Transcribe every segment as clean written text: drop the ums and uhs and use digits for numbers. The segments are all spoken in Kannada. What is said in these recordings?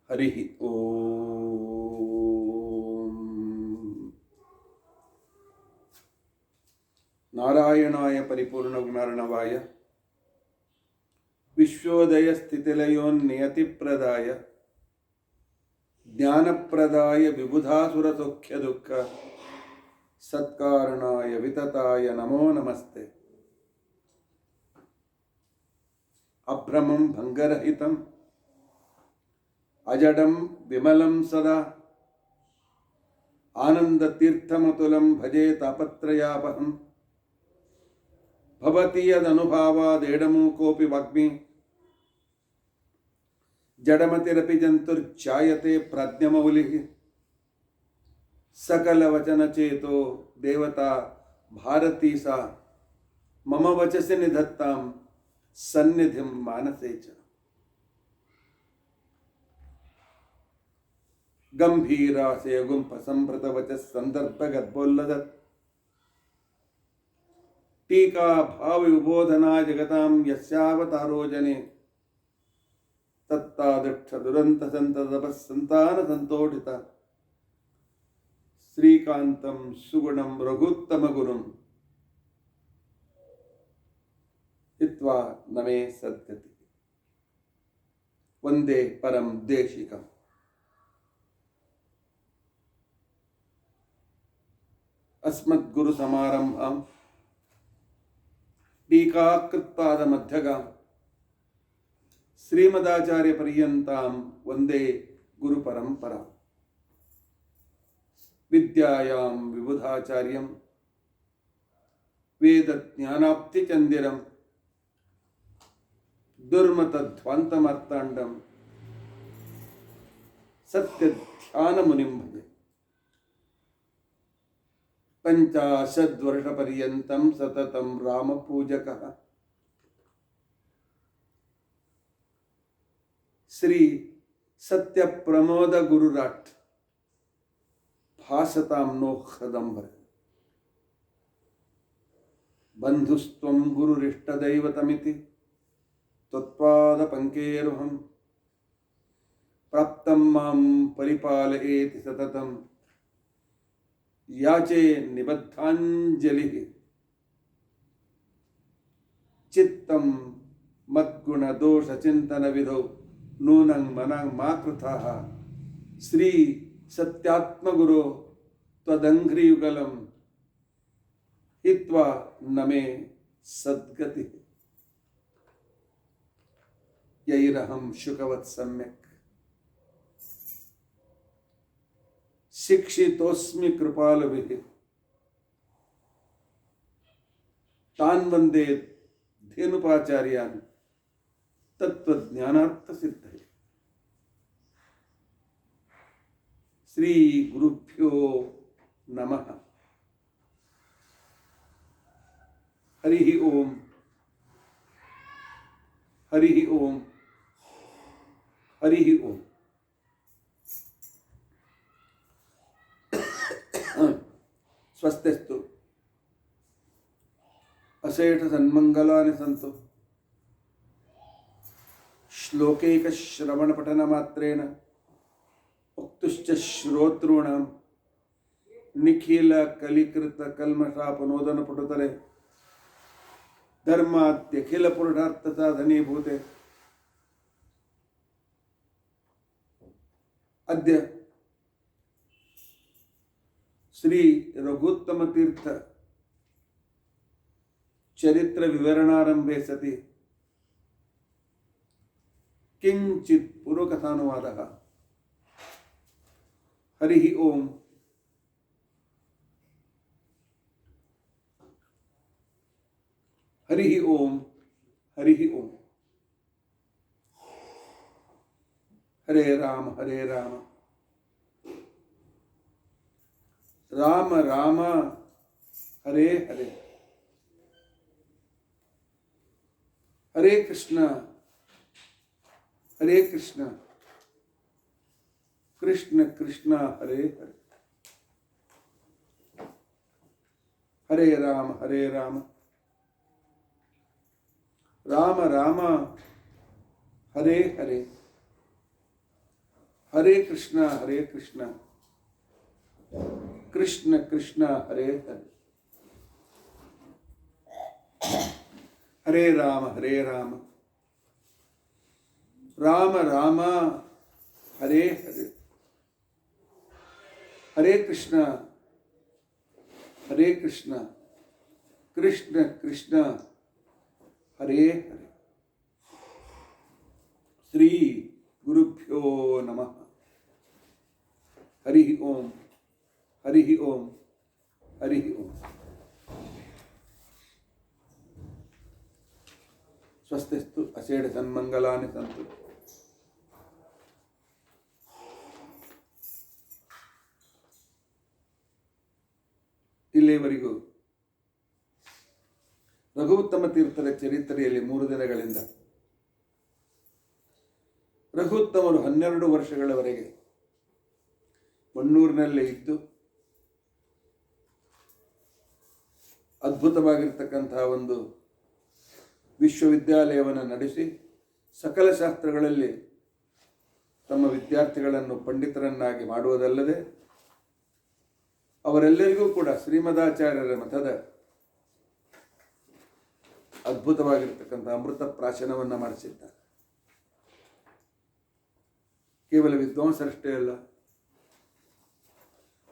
हरि ओम। नारायणाय परिपूर्ण गुणार्णवाय विश्वोदय स्थितिलयोन्नियतिप्रदाय ज्ञानप्रदाय विबुधासुर सौख्य दुःख सत्कारणाय वितताय नमो नमस्ते। अभ्रमं भंगरहितं अजडं विमलं सदा आनंदतीर्थमतुलं भजे तापत्रयापहं। भवति यदनुभावादेडमूकोऽपि वाग्मी जडमतिरपि जन्तुर्जायते प्राज्ञमौलिः। सकलवचनचेतो देवता भारती सा मम वचसि निधत्तां सन्निधिं मानसे च। गंभीरासे गुंफसंभृतवचः सन्दर्भगद्बोल्लदत् टीका भावविबोधना जगतां यस्यावतारो जने तत्तादृक्षदुरन्तसन्ततपस्सन्तानसन्तोषिता श्रीकान्तं सुगुणं रघुत्तमगुरुं हित्वा नमे सद्गति। वंदे परम देशिकम्। अस्मद्गुरुसमारम्भां टीकाकृत्पादमध्यगां श्रीमदाचार्यपर्यन्तां वन्दे गुरुपरम्पराम्। विद्यायां विबुधाचार्यं वेदज्ञानाप्तिचन्दिरं दुर्मतध्वान्तमार्ताण्डं सत्यध्यानमुनिं भजे। पंचाशद्वर्षपर्यन्तं सततं रामपूजकः श्री सत्यप्रमोद गुरुराट् भासतां नो हृदम्बर। बन्धुस्त्वं गुरुरिष्टदैवतमिति त्वत्पादपङ्केरुहं प्राप्तं मां परिपालयेति सततं याचे निबद्धांजलिः। चित्तं मद्गुणदोषचिन्तनविधौ नूनं मनं मा कृथाः। श्री सत्यात्मगुरो त्वदङ्घ्रियुगलं हित्वा नमे सद्गतिः। यैरहं शुकवत् सम्यक् शिक्षितोऽस्मि कृपालुभिः तान् वन्दे धेनुपाचार्यान् तत्त्वज्ञानार्थसिद्धये। श्री गुरुभ्यो नमः। हरि ओम हरि ओम हरि ओम। स्वस्तिस्तु अशेष सन्मंगलानि सन्तु। श्लोकैक श्रवण पठन मात्रेण उक्तुश्च श्रोतॄणां निखिल कलिकृत कल्मषापनोदन पटुतले धर्माद्यखिल पुरुषार्थ साधनीभूते अद्य श्री रघुत्तम तीर्थ चरित्र विवरणारंभे सति किंचित पूर्वकथानुवादः। हरि ओम। हरि ओम हरि ओम। हरे राम राम राम हरे हरे। हरे कृष्ण कृष्ण कृष्ण हरे हरे। हरे राम राम राम हरे हरे। ಹರೇ ಕೃಷ್ಣ ಕೃಷ್ಣ ಕೃಷ್ಣ ಹರೇ ಹರೇ, ಹರೇ ರಾಮ ರಾಮ ರಾಮ ಹರೇ ಹರೇ, ಹರೇ ಕೃಷ್ಣ ಕೃಷ್ಣ ಕೃಷ್ಣ ಹರೇ ಹರೇ. ಶ್ರೀ ಗುರುಭ್ಯೋ ನಮಃ. ಹರಿ ಓಂ ಹರಿ ಓಂ ಹರಿ ಓಂ. ಸ್ವಸ್ತಿಸ್ತು ಅಷೇಢ ಸನ್ಮಂಗಲಾನಿ ಸಂತು. ಇಲ್ಲಿಯವರೆಗೂ ರಘುತ್ತಮ ತೀರ್ಥರ ಚರಿತ್ರೆಯಲ್ಲಿ 3 ದಿನಗಳಿಂದ ರಘುತ್ತಮರು 12 ವರ್ಷಗಳವರೆಗೆ ಮಣ್ಣೂರಿನಲ್ಲೇ ಇದ್ದು ಅದ್ಭುತವಾಗಿರ್ತಕ್ಕಂತಹ ಒಂದು ವಿಶ್ವವಿದ್ಯಾಲಯವನ್ನು ನಡೆಸಿ ಸಕಲ ಶಾಸ್ತ್ರಗಳಲ್ಲಿ ತಮ್ಮ ವಿದ್ಯಾರ್ಥಿಗಳನ್ನು ಪಂಡಿತರನ್ನಾಗಿ ಮಾಡುವುದಲ್ಲದೆ ಅವರೆಲ್ಲರಿಗೂ ಕೂಡ ಶ್ರೀಮದಾಚಾರ್ಯರ ಮತದ ಅದ್ಭುತವಾಗಿರ್ತಕ್ಕಂಥ ಅಮೃತ ಪ್ರಾಶನವನ್ನು ಮಾಡಿಸಿದ್ದಾರೆ. ಕೇವಲ ವಿದ್ವಾಂಸರಷ್ಟೇ ಅಲ್ಲ,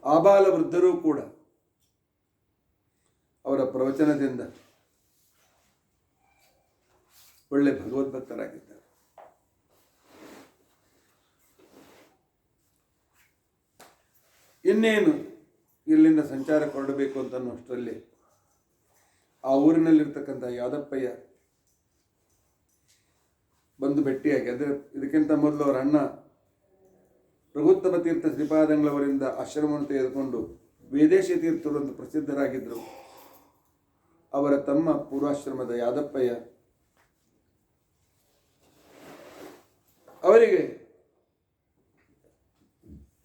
ಆಬಾಲ ವೃದ್ಧರೂ ಕೂಡ ಅವರ ಪ್ರವಚನದಿಂದ ಒಳ್ಳೆ ಭಗವದ್ಭಕ್ತರಾಗಿದ್ದಾರೆ. ಇನ್ನೇನು ಇಲ್ಲಿಂದ ಸಂಚಾರಕ್ಕೆ ಹೊರಡಬೇಕು ಅಂತ ಅನ್ನೋಷ್ಟರಲ್ಲಿ ಆ ಊರಿನಲ್ಲಿರ್ತಕ್ಕಂಥ ಯಾದಪ್ಪಯ್ಯ ಬಂದು ಭೇಟಿಯಾಗಿ, ಅಂದರೆ ಇದಕ್ಕಿಂತ ಮೊದಲು ಅವರ ಅಣ್ಣ ರಘುತ್ತಮ ತೀರ್ಥ ಶ್ರೀಪಾದಂಗಳವರಿಂದ ಆಶ್ರಮವನ್ನು ತೆಗೆದುಕೊಂಡು ವೇದೇಶಿ ತೀರ್ಥರು ಅಂತ ಪ್ರಸಿದ್ಧರಾಗಿದ್ದರು. ಅವರ ತಮ್ಮ ಪೂರ್ವಾಶ್ರಮದ ಯಾದಪ್ಪಯ್ಯ ಅವರಿಗೆ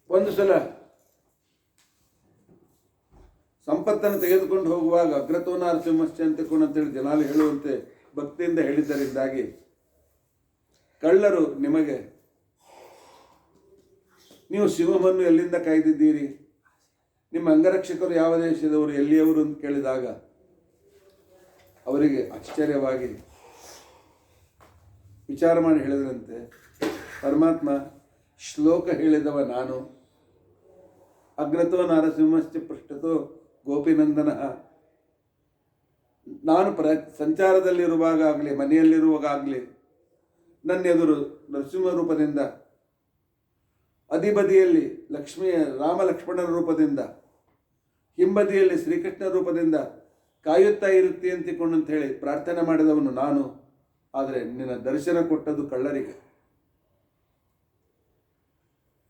ಒಂದು ಸಲ ಸಂಪತ್ತನ್ನು ತೆಗೆದುಕೊಂಡು ಹೋಗುವಾಗ ಅಗ್ರತೋ ನರಸಿಂಹಶ್ಚ ಅಂತೇಳಿ ಜನಾಲು ಹೇಳುವಂತೆ ಭಕ್ತಿಯಿಂದ ಹೇಳಿದ್ದರಿಂದಾಗಿ ಕಳ್ಳರು, ನಿಮಗೆ ನೀವು ಸಿಂಹವನ್ನು ಎಲ್ಲಿಂದ ಕಾಯ್ದಿದ್ದೀರಿ, ನಿಮ್ಮ ಅಂಗರಕ್ಷಕರು ಯಾವ ದೇಶದವರು, ಎಲ್ಲಿಯವರು ಅಂತ ಕೇಳಿದಾಗ ಅವರಿಗೆ ಆಶ್ಚರ್ಯವಾಗಿ ವಿಚಾರ ಮಾಡಿ ಹೇಳಿದ್ರಂತೆ, ಪರಮಾತ್ಮ ಶ್ಲೋಕ ಹೇಳಿದವ ನಾನು, ಅಗ್ರತೋ ನರಸಿಂಹಶ್ಚ ಪೃಷ್ಠತೋ ಗೋಪಿನಂದನ, ನಾನು ಸಂಚಾರದಲ್ಲಿರುವಾಗ ಆಗಲಿ ಮನೆಯಲ್ಲಿರುವಾಗ ಆಗಲಿ ನನ್ನ ಎದುರು ನರಸಿಂಹ ರೂಪದಿಂದ, ಅಧಿಬದಿಯಲ್ಲಿ ರಾಮ ಲಕ್ಷ್ಮಣರ ರೂಪದಿಂದ, ಹಿಂಬದಿಯಲ್ಲಿ ಶ್ರೀಕೃಷ್ಣ ರೂಪದಿಂದ ಕಾಯುತ್ತಾ ಇರುತ್ತೆ ಅಂತಿಕೊಂಡು ಅಂತ ಹೇಳಿ ಪ್ರಾರ್ಥನೆ ಮಾಡಿದವನು ನಾನು. ಆದರೆ ನಿನ್ನ ದರ್ಶನ ಕೊಟ್ಟದ್ದು ಕಳ್ಳರಿಗೆ.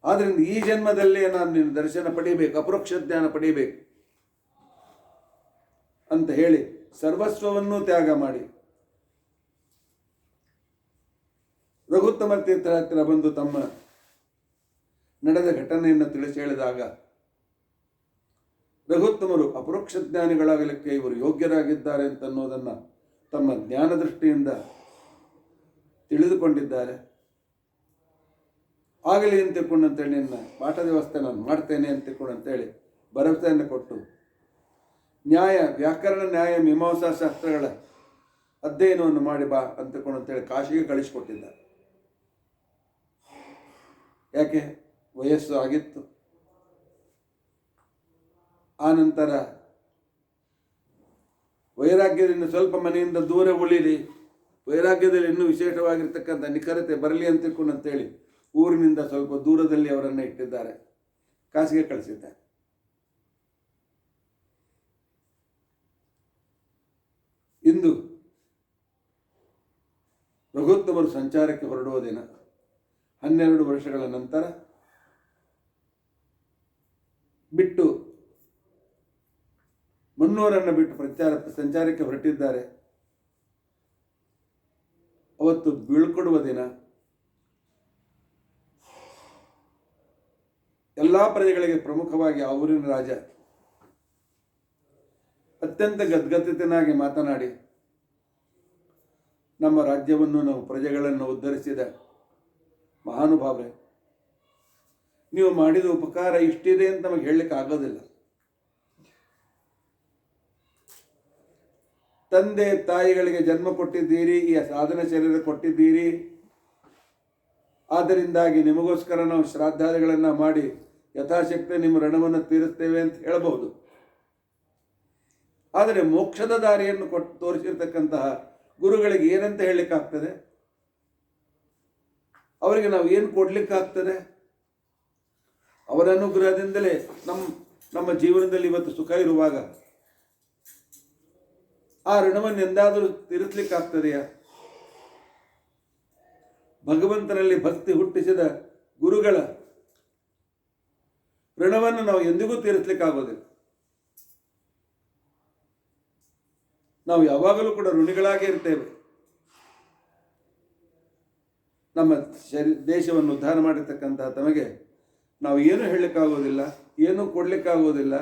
ಆದ್ದರಿಂದ ಈ ಜನ್ಮದಲ್ಲೇ ನಾನು ನಿನ್ನ ದರ್ಶನ ಪಡೀಬೇಕು, ಅಪರೋಕ್ಷ ಜ್ಞಾನ ಪಡೀಬೇಕು ಅಂತ ಹೇಳಿ ಸರ್ವಸ್ವವನ್ನೂ ತ್ಯಾಗ ಮಾಡಿ ರಘುತ್ತಮ ತೀರ್ಥರ ಹತ್ತಿರ ಬಂದು ತಮ್ಮ ನಡೆದ ಘಟನೆಯನ್ನು ತಿಳಿಸಿ ಹೇಳಿದಾಗ ರಘುತ್ತಮರು ಅಪರೋಕ್ಷ ಜ್ಞಾನಿಗಳಾಗಲಿಕ್ಕೆ ಇವರು ಯೋಗ್ಯರಾಗಿದ್ದಾರೆ ಅಂತನ್ನೋದನ್ನು ತಮ್ಮ ಜ್ಞಾನ ದೃಷ್ಟಿಯಿಂದ ತಿಳಿದುಕೊಂಡಿದ್ದಾರೆ. ಆಗಲಿ ಅಂತಿಕೊಂಡಂತೇಳಿ ನಿನ್ನ ಪಾಠದ ವ್ಯವಸ್ಥೆ ನಾನು ಮಾಡ್ತೇನೆ ಅಂತಿಕೊಂಡಂತೇಳಿ ಭರವಸೆಯನ್ನು ಕೊಟ್ಟು ವ್ಯಾಕರಣ ನ್ಯಾಯ ಮೀಮಾಂಸಾ ಶಾಸ್ತ್ರಗಳ ಅಧ್ಯಯನವನ್ನು ಮಾಡಿ ಬಾ ಅಂತಿಕೊಂಡಂತೇಳಿ ಕಾಶಿಗೆ ಕಳಿಸಿಕೊಟ್ಟಿದ್ದಾರೆ. ಯಾಕೆ? ವಯಸ್ಸು ಆಗಿತ್ತು. ಆ ನಂತರ ವೈರಾಗ್ಯದಿಂದ ಸ್ವಲ್ಪ ಮನೆಯಿಂದ ದೂರ ಉಳಿರಿ, ವೈರಾಗ್ಯದಲ್ಲಿ ಇನ್ನೂ ವಿಶೇಷವಾಗಿರ್ತಕ್ಕಂಥ ನಿಖರತೆ ಬರಲಿ ಅಂತಿಕೊಂಡಂತೇಳಿ ಊರಿನಿಂದ ಸ್ವಲ್ಪ ದೂರದಲ್ಲಿ ಅವರನ್ನು ಇಟ್ಟಿದ್ದಾರೆ, ಕಾಸಿಗೆ ಕಳಿಸಿದ್ದಾರೆ. ಇಂದು ರಘುತ್ತಮರು ಸಂಚಾರಕ್ಕೆ ಹೊರಡುವ ದಿನ. 12 ವರ್ಷಗಳ ನಂತರ ಬಿಟ್ಟು ಮಣ್ಣೂರನ್ನು ಬಿಟ್ಟು ಸಂಚಾರಕ್ಕೆ ಹೊರಟಿದ್ದಾರೆ. ಅವತ್ತು ಬೀಳ್ಕೊಡುವ ದಿನ. ಎಲ್ಲ ಪ್ರಜೆಗಳಿಗೆ ಪ್ರಮುಖವಾಗಿ ಆ ಊರಿನ ರಾಜ ಅತ್ಯಂತ ಗದ್ಗದಿತನಾಗಿ ಮಾತನಾಡಿ, ನಮ್ಮ ರಾಜ್ಯವನ್ನು ನಾವು ಪ್ರಜೆಗಳನ್ನು ಉದ್ಧರಿಸಿದ ಮಹಾನುಭಾವರೇ, ನೀವು ಮಾಡಿದ ಉಪಕಾರ ಇಷ್ಟಿದೆ ಅಂತ ನಮಗೆ ಹೇಳಲಿಕ್ಕೆ ಆಗೋದಿಲ್ಲ. ತಂದೆ ತಾಯಿಗಳಿಗೆ ಜನ್ಮ ಕೊಟ್ಟಿದ್ದೀರಿ, ಈ ಸಾಧನ ಶರೀರ ಕೊಟ್ಟಿದ್ದೀರಿ, ಆದ್ದರಿಂದಾಗಿ ನಿಮಗೋಸ್ಕರ ನಾವು ಶ್ರಾದ್ದಾದಿಗಳನ್ನು ಮಾಡಿ ಯಥಾಶಕ್ತಿ ನಿಮ್ಮ ಋಣವನ್ನು ತೀರಿಸ್ತೇವೆ ಅಂತ ಹೇಳಬಹುದು. ಆದರೆ ಮೋಕ್ಷದ ದಾರಿಯನ್ನು ತೋರಿಸಿರ್ತಕ್ಕಂತಹ ಗುರುಗಳಿಗೆ ಏನಂತ ಹೇಳಲಿಕ್ಕಾಗ್ತದೆ? ಅವರಿಗೆ ನಾವು ಏನು ಕೊಡಲಿಕ್ಕಾಗ್ತದೆ? ಅವರ ಅನುಗ್ರಹದಿಂದಲೇ ನಮ್ಮ ಜೀವನದಲ್ಲಿ ಇವತ್ತು ಸುಖ ಇರುವಾಗ ಆ ಋಣವನ್ನು ಎಂದಾದರೂ ತೀರಿಸಲಿಕ್ಕಾಗ್ತದೆಯಾ? ಭಗವಂತನಲ್ಲಿ ಭಕ್ತಿ ಹುಟ್ಟಿಸಿದ ಗುರುಗಳ ಋಣವನ್ನು ನಾವು ಎಂದಿಗೂ ತೀರಿಸಲಿಕ್ಕಾಗೋದಿಲ್ಲ. ನಾವು ಯಾವಾಗಲೂ ಕೂಡ ಋಣಿಗಳಾಗೇ ಇರ್ತೇವೆ. ನಮ್ಮ ದೇಶವನ್ನು ಉದ್ಧಾರ ಮಾಡಿರ್ತಕ್ಕಂತಹ ತಮಗೆ ನಾವು ಏನೂ ಹೇಳಲಿಕ್ಕಾಗೋದಿಲ್ಲ, ಏನೂ ಕೊಡಲಿಕ್ಕಾಗೋದಿಲ್ಲ.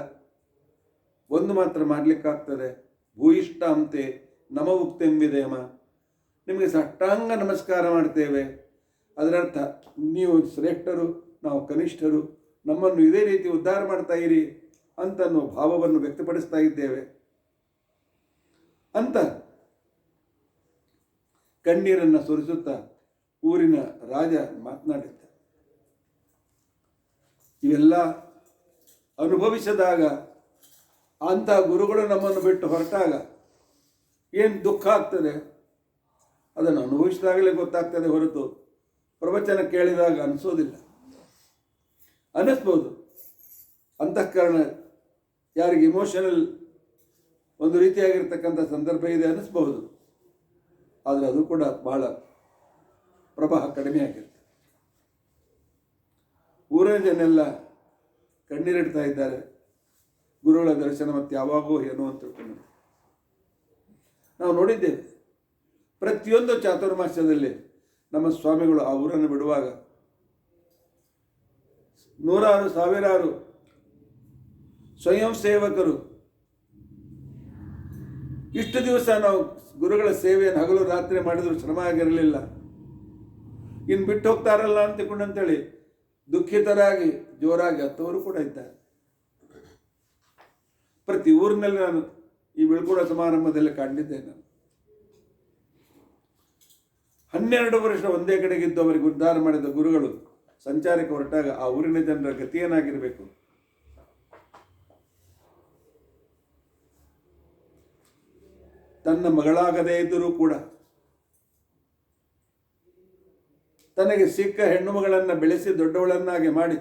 ಒಂದು ಮಾತ್ರ ಮಾಡಲಿಕ್ಕಾಗ್ತದೆ, ಭೂಯಿಷ್ಠ ಅಂತೆ ನಮ ಉಕ್ತೆಂಬಿದೇಮ, ನಿಮಗೆ ಸಾಷ್ಟಾಂಗ ನಮಸ್ಕಾರ ಮಾಡ್ತೇವೆ. ಅದರರ್ಥ ನೀವು ಶ್ರೇಷ್ಠರು, ನಾವು ಕನಿಷ್ಠರು, ನಮ್ಮನ್ನು ಇದೇ ರೀತಿ ಉದ್ಧಾರ ಮಾಡ್ತಾ ಇರಿ ಅಂತ ಭಾವವನ್ನು ವ್ಯಕ್ತಪಡಿಸ್ತಾ ಇದ್ದೇವೆ ಅಂತ ಕಣ್ಣೀರನ್ನು ಸುರಿಸುತ್ತಾ ಊರಿನ ರಾಜ ಮಾತನಾಡಿದ್ದ. ಇವೆಲ್ಲ ಅನುಭವಿಸಿದಾಗ, ಅಂಥ ಗುರುಗಳು ನಮ್ಮನ್ನು ಬಿಟ್ಟು ಹೊರಟಾಗ ಏನು ದುಃಖ ಆಗ್ತದೆ ಅದನ್ನು ಅನುಭವಿಸಿದಾಗಲೇ ಗೊತ್ತಾಗ್ತದೆ ಹೊರತು ಪ್ರವಚನ ಕೇಳಿದಾಗ ಅನಿಸೋದಿಲ್ಲ. ಅನ್ನಿಸ್ಬೋದು, ಅಂತಃಕರಣ ಯಾರಿಗೆ ಇಮೋಷನಲ್ ಒಂದು ರೀತಿಯಾಗಿರ್ತಕ್ಕಂಥ ಸಂದರ್ಭ ಇದೆ ಅನ್ನಿಸ್ಬಹುದು. ಆದರೆ ಅದು ಕೂಡ ಬಹಳ ಪ್ರಭಾವ ಕಡಿಮೆ ಆಗಿರುತ್ತೆ. ಊರಿನ ಜನೆಲ್ಲ ಕಣ್ಣೀರಿಡ್ತಾ ಇದ್ದಾರೆ, ಗುರುಗಳ ದರ್ಶನ ಮತ್ತೆ ಯಾವಾಗೋ ಏನೋ ಅಂತ ತಿಳ್ಕೊಂಡು ನಾವು ನೋಡಿದ್ದೇವೆ. ಪ್ರತಿಯೊಂದು ಚಾತುರ್ಮಾಸ್ಯದಲ್ಲಿ ನಮ್ಮ ಸ್ವಾಮಿಗಳು ಆ ಊರನ್ನು ಬಿಡುವಾಗ ನೂರಾರು ಸಾವಿರಾರು ಸ್ವಯಂ ಸೇವಕರು ಇಷ್ಟು ದಿವಸ ನಾವು ಗುರುಗಳ ಸೇವೆಯನ್ನು ಹಗಲು ರಾತ್ರಿ ಮಾಡಿದರೂ ಶ್ರಮ ಆಗಿರಲಿಲ್ಲ, ಇನ್ನು ಬಿಟ್ಟು ಹೋಗ್ತಾರಲ್ಲ ಅಂತೇಳಿ ದುಃಖಿತರಾಗಿ ಜೋರಾಗಿ ಹತ್ತವರು ಕೂಡ ಇದ್ದಾರೆ. ಪ್ರತಿ ಊರಿನಲ್ಲಿ ನಾನು ಈ ಬೀಳ್ಕೊಡೋ ಸಮಾರಂಭದಲ್ಲಿ ಕಂಡಿದ್ದೆ. ನಾನು 12 ವರ್ಷ ಒಂದೇ ಕಡೆಗಿದ್ದು ಅವರಿಗೆ ಉದ್ಧಾರ ಮಾಡಿದ ಗುರುಗಳು ಸಂಚಾರಕ್ಕೆ ಹೊರಟಾಗ ಆ ಊರಿನ ಜನರ ಗತಿ ಏನಾಗಿರಬೇಕು? ತನ್ನ ಮಗಳಾಗದೇ ಇದ್ದರೂ ಕೂಡ ತನಗೆ ಸಿಕ್ಕ ಹೆಣ್ಣು ಮಗಳನ್ನು ಬೆಳೆಸಿ ದೊಡ್ಡವಳನ್ನಾಗಿ ಮಾಡಿ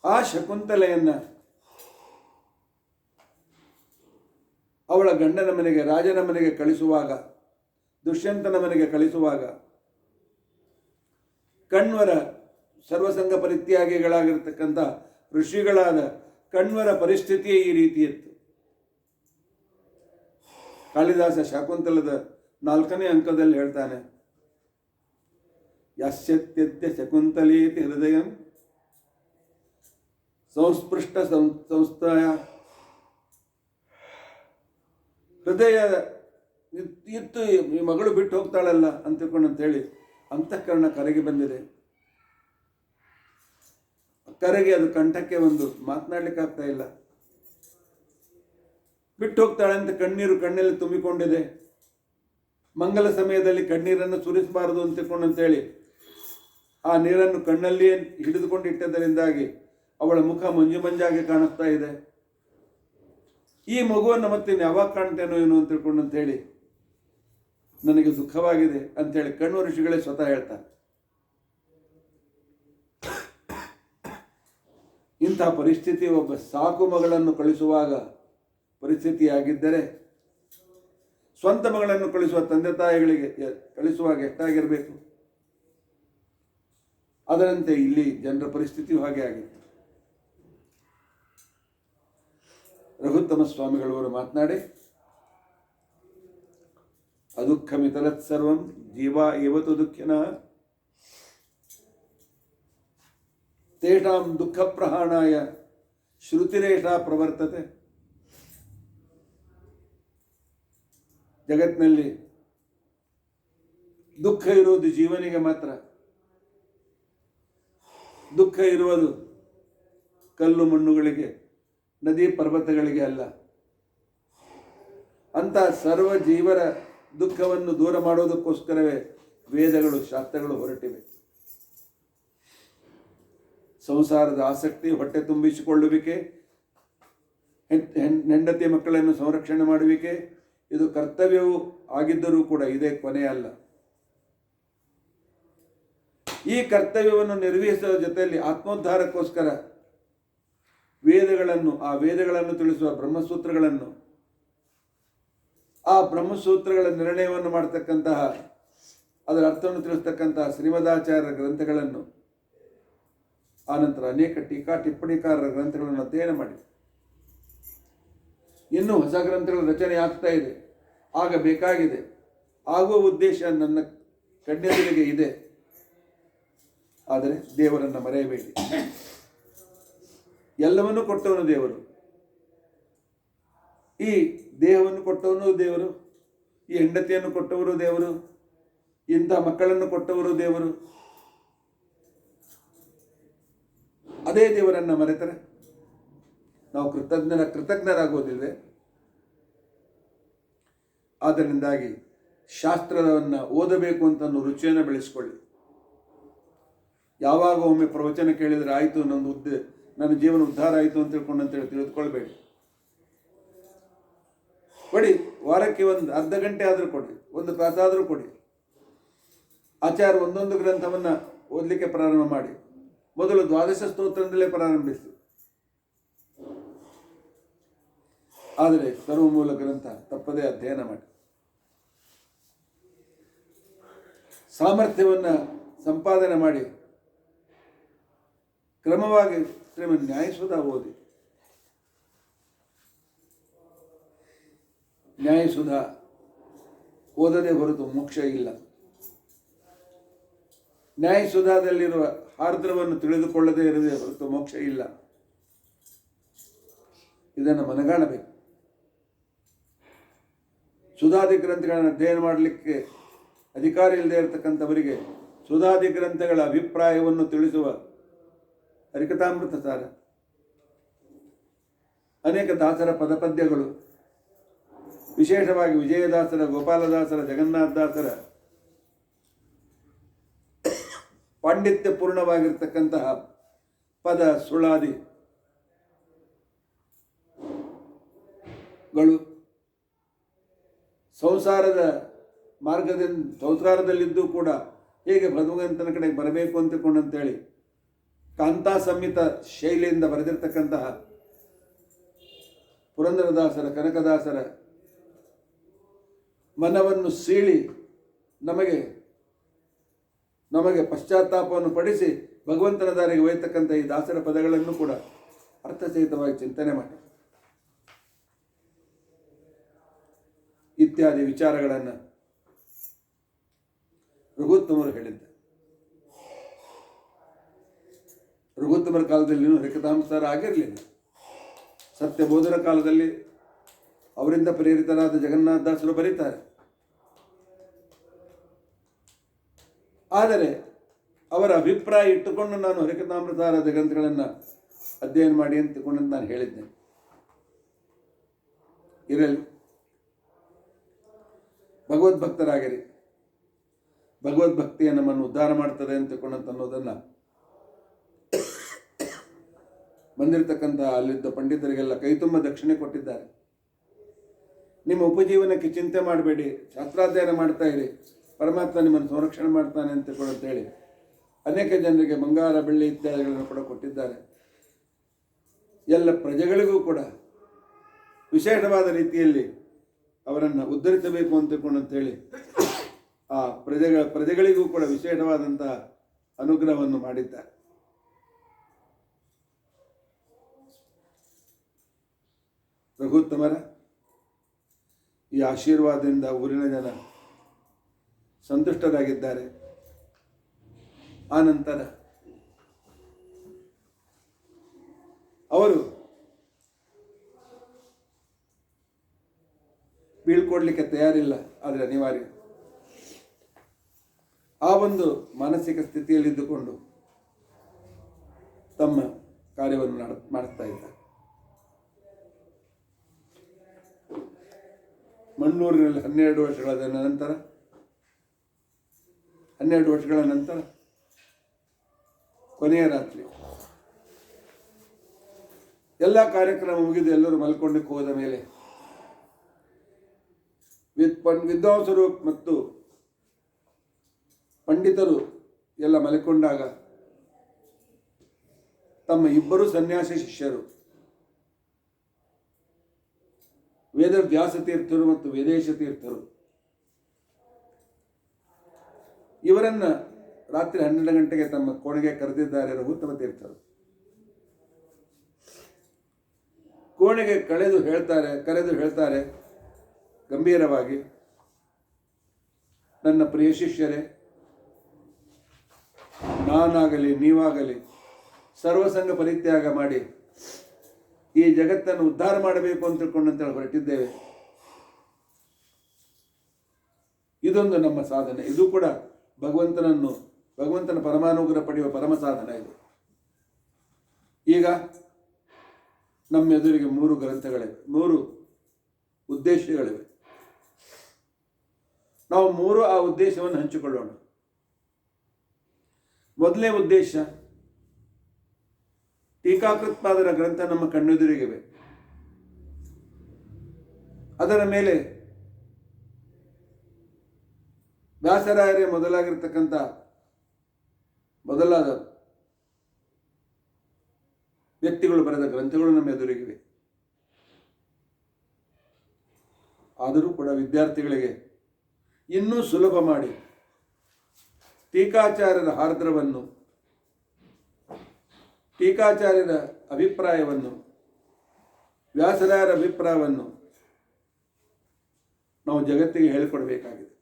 ಆ ಶಕುಂತಲೆಯನ್ನು ಅವಳ ಗಂಡನ ಮನೆಗೆ, ರಾಜನ ಮನೆಗೆ ಕಳಿಸುವಾಗ, ದುಷ್ಯಂತನ ಮನೆಗೆ ಕಳಿಸುವಾಗ ಕಣ್ವರ ಸರ್ವಸಂಗ ಪರಿತ್ಯಾಗಿಗಳಾಗಿರ್ತಕ್ಕಂಥ ಋಷಿಗಳಾದ ಕಣ್ವರ ಪರಿಸ್ಥಿತಿಯೇ ಈ ರೀತಿ ಇತ್ತು. ಕಾಳಿದಾಸ ಶಾಕುಂತಲದ 4ನೇ ಅಂಕದಲ್ಲಿ ಹೇಳ್ತಾನೆ, ಯಾಸ್ಯತ್ಯದ್ಯ ಶಕುಂತಲೇತಿ ಹೃದಯಂ ಸಂಸ್ಪೃಷ್ಟ ಸಂಸ್ಥಾಯ. ಹೃದಯ ಇತ್ತು ಈ ಮಗಳು ಬಿಟ್ಟು ಹೋಗ್ತಾಳಲ್ಲ ಅಂತೇಳಿ ಅಂತಃಕರಣ ಕರೆಗೆ ಬಂದಿದೆ. ಕರೆಗೆ ಅದು ಕಂಠಕ್ಕೆ ಒಂದು ಮಾತನಾಡ್ಲಿಕ್ಕಾಗ್ತಾ ಇಲ್ಲ. ಬಿಟ್ಟು ಹೋಗ್ತಾಳೆ ಅಂತ ಕಣ್ಣೀರು ಕಣ್ಣಲ್ಲಿ ತುಂಬಿಕೊಂಡಿದೆ. ಮಂಗಲ ಸಮಯದಲ್ಲಿ ಕಣ್ಣೀರನ್ನು ಸುರಿಸಬಾರದು ಅಂತೇಳಿ ಆ ನೀರನ್ನು ಕಣ್ಣಲ್ಲಿಯೇ ಹಿಡಿದುಕೊಂಡಿಟ್ಟದರಿಂದಾಗಿ ಅವಳ ಮುಖ ಮಂಜು ಮಂಜಾಗಿ ಕಾಣಿಸ್ತಾ ಇದೆ. ಈ ಮಗುವನ್ನು ಮತ್ತೆ ಯಾವಾಗ ಕಾಣ್ತೇನೋ ಏನು ಅಂತೇಳಿ ನನಗೆ ದುಃಖವಾಗಿದೆ ಅಂತೇಳಿ ಕಣ್ಣು ಋಷಿಗಳೇ ಸ್ವತಃ ಹೇಳ್ತಾರೆ. ಇಂಥ ಪರಿಸ್ಥಿತಿ ಒಬ್ಬ ಸಾಕು ಮಗಳನ್ನು ಕಳಿಸುವಾಗ ಪರಿಸ್ಥಿತಿಯಾಗಿದ್ದರೆ ಸ್ವಂತ ಮಗಳನ್ನು ಕಳಿಸುವ ತಂದೆ ತಾಯಿಗಳಿಗೆ ಕಳಿಸುವಾಗ ಎಷ್ಟಾಗಿರಬೇಕು? ಅದರಂತೆ ಇಲ್ಲಿ ಜನರ ಪರಿಸ್ಥಿತಿಯೂ ಹಾಗೆ ಆಗಿತ್ತು. ರಘುತ್ತಮ ಸ್ವಾಮಿಗಳವರು ಮಾತನಾಡಿ, ಅದುಃಖಮಿತರತ್ ಸರ್ವಂ ಜೀವ ಇವತ್ತು ದುಃಖಿನ ತೇಷಾಂ ದುಃಖ ಪ್ರಹಾಣಾಯ ಶ್ರುತಿರೇಷಾ ಪ್ರವರ್ತತೆ. ಜಗತ್ತಿನಲ್ಲಿ ದುಃಖ ಇರುವುದು ಜೀವನಿಗೆ ಮಾತ್ರ. ದುಃಖ ಇರುವುದು ಕಲ್ಲು ಮಣ್ಣುಗಳಿಗೆ, ನದಿ ಪರ್ವತಗಳಿಗೆ ಅಲ್ಲ. ಅಂತ ಸರ್ವ ಜೀವರ ದುಃಖವನ್ನು ದೂರ ಮಾಡುವುದಕ್ಕೋಸ್ಕರವೇ ವೇದಗಳು, ಶಾಸ್ತ್ರಗಳು ಹೊರಟಿವೆ. ಸಂಸಾರದ ಆಸಕ್ತಿ, ಹೊಟ್ಟೆ ತುಂಬಿಸಿಕೊಳ್ಳುವಿಕೆ, ಹೆಂಡತಿ ಮಕ್ಕಳನ್ನು ಸಂರಕ್ಷಣೆ ಮಾಡುವಿಕೆ, ಇದು ಕರ್ತವ್ಯವೂ ಆಗಿದ್ದರೂ ಕೂಡ ಇದೇ ಕೊನೆಯಲ್ಲ. ಈ ಕರ್ತವ್ಯವನ್ನು ನಿರ್ವಹಿಸುವ ಜೊತೆಯಲ್ಲಿ ಆತ್ಮೋದ್ಧಾರಕ್ಕೋಸ್ಕರ ವೇದಗಳನ್ನು, ಆ ವೇದಗಳನ್ನು ತಿಳಿಸುವ ಬ್ರಹ್ಮಸೂತ್ರಗಳನ್ನು, ಆ ಬ್ರಹ್ಮಸೂತ್ರಗಳ ನಿರ್ಣಯವನ್ನು ಮಾಡತಕ್ಕಂತಹ, ಅದರ ಅರ್ಥವನ್ನು ತಿಳಿಸ್ತಕ್ಕಂತಹ ಶ್ರೀಮದಾಚಾರ್ಯರ ಗ್ರಂಥಗಳನ್ನು, ಆನಂತರ ಅನೇಕ ಟೀಕಾ ಟಿಪ್ಪಣಿಕಾರರ ಗ್ರಂಥಗಳನ್ನು ಅಧ್ಯಯನ ಮಾಡಿ ಇನ್ನೂ ಹೊಸ ಗ್ರಂಥಗಳ ರಚನೆ ಆಗ್ತಾ ಇದೆ, ಆಗಬೇಕಾಗಿದೆ, ಆಗುವ ಉದ್ದೇಶ ನನ್ನ ಕಣ್ಣೆದುರಿಗೆ ಇದೆ. ಆದರೆ ದೇವರನ್ನು ಮರೆಯಬೇಡಿ. ಎಲ್ಲವನ್ನೂ ಕೊಟ್ಟವನು ದೇವರು. ಈ ದೇಹವನ್ನು ಕೊಟ್ಟವನು ದೇವರು, ಈ ಹೆಂಡತಿಯನ್ನು ಕೊಟ್ಟವರು ದೇವರು, ಇಂಥ ಮಕ್ಕಳನ್ನು ಕೊಟ್ಟವರು ದೇವರು. ಅದೇ ದೇವರನ್ನು ಮರೆತರೆ ನಾವು ಕೃತಜ್ಞರಾಗೋದಿಲ್ವೇ? ಆದ್ದರಿಂದಾಗಿ ಶಾಸ್ತ್ರವನ್ನು ಓದಬೇಕು ಅಂತ ರುಚಿಯನ್ನು ಬೆಳೆಸ್ಕೊಳ್ಳಿ. ಯಾವಾಗ ಒಮ್ಮೆ ಪ್ರವಚನ ಕೇಳಿದರೆ ಆಯಿತು, ನನ್ನ ಜೀವನ ಉದ್ಧಾರ ಆಯಿತು ಅಂತ ತಿಳ್ಕೊಂಡಂತೇಳಿ ತಿಳಿದುಕೊಳ್ಬೇಡಿ. ಕೊಡಿ, ವಾರಕ್ಕೆ ಒಂದು ಅರ್ಧ ಗಂಟೆ ಆದರೂ ಕೊಡಿ, ಒಂದು ತಾಸಾದರೂ ಕೊಡಿ. ಆಚಾರ್ಯ ಒಂದೊಂದು ಗ್ರಂಥವನ್ನು ಓದಲಿಕ್ಕೆ ಪ್ರಾರಂಭ ಮಾಡಿ. ಮೊದಲು ದ್ವಾದಶ ಸ್ತೋತ್ರದಿಂದಲೇ ಪ್ರಾರಂಭಿಸಿ. ಆದರೆ ಸರ್ವಮೂಲ ಗ್ರಂಥ ತಪ್ಪದೇ ಅಧ್ಯಯನ ಮಾಡಿ. ಸಾಮರ್ಥ್ಯವನ್ನು ಸಂಪಾದನೆ ಮಾಡಿ ಕ್ರಮವಾಗಿ ಶ್ರೀಮನ್ ನ್ಯಾಯಸುಧ ಓದಿ. ನ್ಯಾಯಸುಧ ಓದದೆ ಹೊರತು ಮೋಕ್ಷ ಇಲ್ಲ. ನ್ಯಾಯಸುಧಾದಲ್ಲಿರುವ ಆರ್ದ್ರವನ್ನು ತಿಳಿದುಕೊಳ್ಳದೇ ಇರದೆ ಹೊರತು ಮೋಕ್ಷ ಇಲ್ಲ. ಇದನ್ನು ಮನಗಾಣಬೇಕು. ಸುಧಾದಿ ಗ್ರಂಥಗಳನ್ನು ಅಧ್ಯಯನ ಮಾಡಲಿಕ್ಕೆ ಅಧಿಕಾರ ಇಲ್ಲದೆ ಇರತಕ್ಕಂಥವರಿಗೆ ಸುಧಾದಿ ಗ್ರಂಥಗಳ ಅಭಿಪ್ರಾಯವನ್ನು ತಿಳಿಸುವ ಹರಿಕಥಾಮೃತ ಸಾರ, ಅನೇಕ ದಾಸರ ಪದಪದ್ಯಗಳು, ವಿಶೇಷವಾಗಿ ವಿಜಯದಾಸರ, ಗೋಪಾಲದಾಸರ, ಜಗನ್ನಾಥದಾಸರ ಪಾಂಡಿತ್ಯ ಪೂರ್ಣವಾಗಿರ್ತಕ್ಕಂತಹ ಪದ ಸುಳಾದಿಗಳು ಸಂಸಾರದಲ್ಲಿದ್ದು ಕೂಡ ಹೇಗೆ ಭಗವಂತನ ಕಡೆಗೆ ಬರಬೇಕು ಅಂತೇಳಿ ಕಾಂತಾ ಸಂಹಿತ ಶೈಲಿಯಿಂದ ಬರೆದಿರ್ತಕ್ಕಂತಹ ಪುರಂದರದಾಸರ, ಕನಕದಾಸರ ಮನವನ್ನು ಸೀಳಿ ನಮಗೆ ಪಶ್ಚಾತ್ತಾಪವನ್ನು ಪಡಿಸಿ ಭಗವಂತನ ದಾರಿಗೆ ಒಯ್ಯತಕ್ಕಂಥ ಈ ದಾಸರ ಪದಗಳನ್ನು ಕೂಡ ಅರ್ಥಸಹಿತವಾಗಿ ಚಿಂತನೆ ಮಾಡಿ ಇತ್ಯಾದಿ ವಿಚಾರಗಳನ್ನು ರಘುತ್ತಮರು ಹೇಳಿದ್ದ. ರಘುತ್ತಮರ ಕಾಲದಲ್ಲಿ ಹರಿಕಥಾಂಸಾರ ಆಗಿರಲಿಲ್ಲ. ಸತ್ಯಬೋಧನ ಕಾಲದಲ್ಲಿ ಅವರಿಂದ ಪ್ರೇರಿತರಾದ ಜಗನ್ನಾಥದಾಸರು ಬರೀತಾರೆ. ಆದರೆ ಅವರ ಅಭಿಪ್ರಾಯ ಇಟ್ಟುಕೊಂಡು ನಾನು ಹರಿಕಥಾಮೃತಾರದ ಗ್ರಂಥಗಳನ್ನು ಅಧ್ಯಯನ ಮಾಡಿ ಅಂತಕೊಂಡು ನಾನು ಹೇಳಿದ್ದೇನೆ. ಇರಲಿ, ಭಗವದ್ಭಕ್ತರಾಗಿರಿ. ಭಗವದ್ಭಕ್ತಿಯ ನಮ್ಮನ್ನು ಉದ್ಧಾರ ಮಾಡ್ತದೆ ಅನ್ನೋದನ್ನು ಬಂದಿರತಕ್ಕಂಥ ಅಲ್ಲಿದ್ದ ಪಂಡಿತರಿಗೆಲ್ಲ ಕೈತುಂಬ ದಕ್ಷಿಣೆ ಕೊಟ್ಟಿದ್ದಾರೆ. ನಿಮ್ಮ ಉಪಜೀವನಕ್ಕೆ ಚಿಂತೆ ಮಾಡಬೇಡಿ, ಶಾಸ್ತ್ರಾಧ್ಯಯನ ಮಾಡ್ತಾ ಇರಿ, ಪರಮಾತ್ಮ ನಿಮ್ಮನ್ನು ಸಂರಕ್ಷಣೆ ಮಾಡ್ತಾನೆ ಅಂತೇಳಿ ಅನೇಕ ಜನರಿಗೆ ಬಂಗಾರ, ಬೆಳ್ಳಿ ಇತ್ಯಾದಿಗಳನ್ನು ಕೂಡ ಕೊಟ್ಟಿದ್ದಾರೆ. ಎಲ್ಲ ಪ್ರಜೆಗಳಿಗೂ ಕೂಡ ವಿಶೇಷವಾದ ರೀತಿಯಲ್ಲಿ ಅವರನ್ನು ಉದ್ಧರಿಸಬೇಕು ಅಂತೇಳಿ ಆ ಪ್ರಜೆಗಳಿಗೂ ಕೂಡ ವಿಶೇಷವಾದಂತಹ ಅನುಗ್ರಹವನ್ನು ಮಾಡಿದ್ದಾರೆ. ರಘುತ್ತಮರ ಈ ಆಶೀರ್ವಾದದಿಂದ ಊರಿನ ಜನ ಸಂತುಷ್ಟರಾಗಿದ್ದಾರೆ. ಆನಂತರ ಅವರು ಬೀಳ್ಕೊಡ್ಲಿಕ್ಕೆ ತಯಾರಿಲ್ಲ, ಆದರೆ ಅನಿವಾರ್ಯ. ಆ ಒಂದು ಮಾನಸಿಕ ಸ್ಥಿತಿಯಲ್ಲಿದ್ದುಕೊಂಡು ತಮ್ಮ ಕಾರ್ಯವನ್ನು ಮಾಡಿಸ್ತಾ ಇದ್ದಾರೆ. ಮಣ್ಣೂರಿನಲ್ಲಿ 12 ವರ್ಷಗಳ ನಂತರ ಕೊನೆಯ ರಾತ್ರಿ ಎಲ್ಲ ಕಾರ್ಯಕ್ರಮ ಮುಗಿದು ಎಲ್ಲರೂ ಮಲ್ಕೊಂಡಕ್ಕೆ ಹೋದ ಮೇಲೆ ವಿದ್ವಾಂಸರು ಮತ್ತು ಪಂಡಿತರು ಎಲ್ಲ ಮಲ್ಕೊಂಡಾಗ ತಮ್ಮ ಇಬ್ಬರು ಸನ್ಯಾಸಿ ಶಿಷ್ಯರು ವೇದವ್ಯಾಸ ತೀರ್ಥರು ಮತ್ತು ವೇದೇಶ ತೀರ್ಥರು ಇವರನ್ನ ರಾತ್ರಿ 12 ಗಂಟೆಗೆ ತಮ್ಮ ಕೋಣೆಗೆ ಕರೆದಿದ್ದಾರೆ ರಘುತ್ತಮ ತೀರ್ಥರು. ಕೋಣೆಗೆ ಕರೆದು ಹೇಳ್ತಾರೆ ಗಂಭೀರವಾಗಿ, ನನ್ನ ಪ್ರಿಯ ಶಿಷ್ಯರೇ, ನಾನಾಗಲಿ ನೀವಾಗಲಿ ಸರ್ವಸಂಗ ಪರಿತ್ಯಾಗ ಮಾಡಿ ಈ ಜಗತ್ತನ್ನು ಉದ್ಧಾರ ಮಾಡಬೇಕು ಅಂತ ತಿಳ್ಕೊಂಡಂತೇಳಿ ಹೊರಟಿದ್ದೇವೆ. ಇದೊಂದು ನಮ್ಮ ಸಾಧನೆ. ಇದು ಕೂಡ ಭಗವಂತನ ಪರಮಾನುಗ್ರಹ ಪಡೆಯುವ ಪರಮ ಸಾಧನ ಇದು. ಈಗ ನಮ್ಮ ಎದುರಿಗೆ 3 ಗ್ರಂಥಗಳಿವೆ, 3 ಉದ್ದೇಶಗಳಿವೆ. ನಾವು 3 ಆ ಉದ್ದೇಶವನ್ನು ಹಂಚಿಕೊಳ್ಳೋಣ. ಮೊದಲನೇ ಉದ್ದೇಶ, ಟೀಕಾಕೃತ್ಪಾದರ ಗ್ರಂಥ ನಮ್ಮ ಕಣ್ಣೆದುರಿಗಿವೆ. ಅದರ ಮೇಲೆ ವ್ಯಾಸರಾಯರೇ ಮೊದಲಾದ ವ್ಯಕ್ತಿಗಳು ಬರೆದ ಗ್ರಂಥಗಳು ನಮ್ಮ ಎದುರಿಗಿವೆ. ಆದರೂ ಕೂಡ ವಿದ್ಯಾರ್ಥಿಗಳಿಗೆ ಇನ್ನೂ ಸುಲಭ ಮಾಡಿ ಟೀಕಾಚಾರ್ಯರ ಆರ್ದ್ರವನ್ನು, ಟೀಕಾಚಾರ್ಯರ ಅಭಿಪ್ರಾಯವನ್ನು, ವ್ಯಾಸರಾಯರ ಅಭಿಪ್ರಾಯವನ್ನು ನಾವು ಜಗತ್ತಿಗೆ ಹೇಳಿಕೊಡಬೇಕಾಗಿದೆ.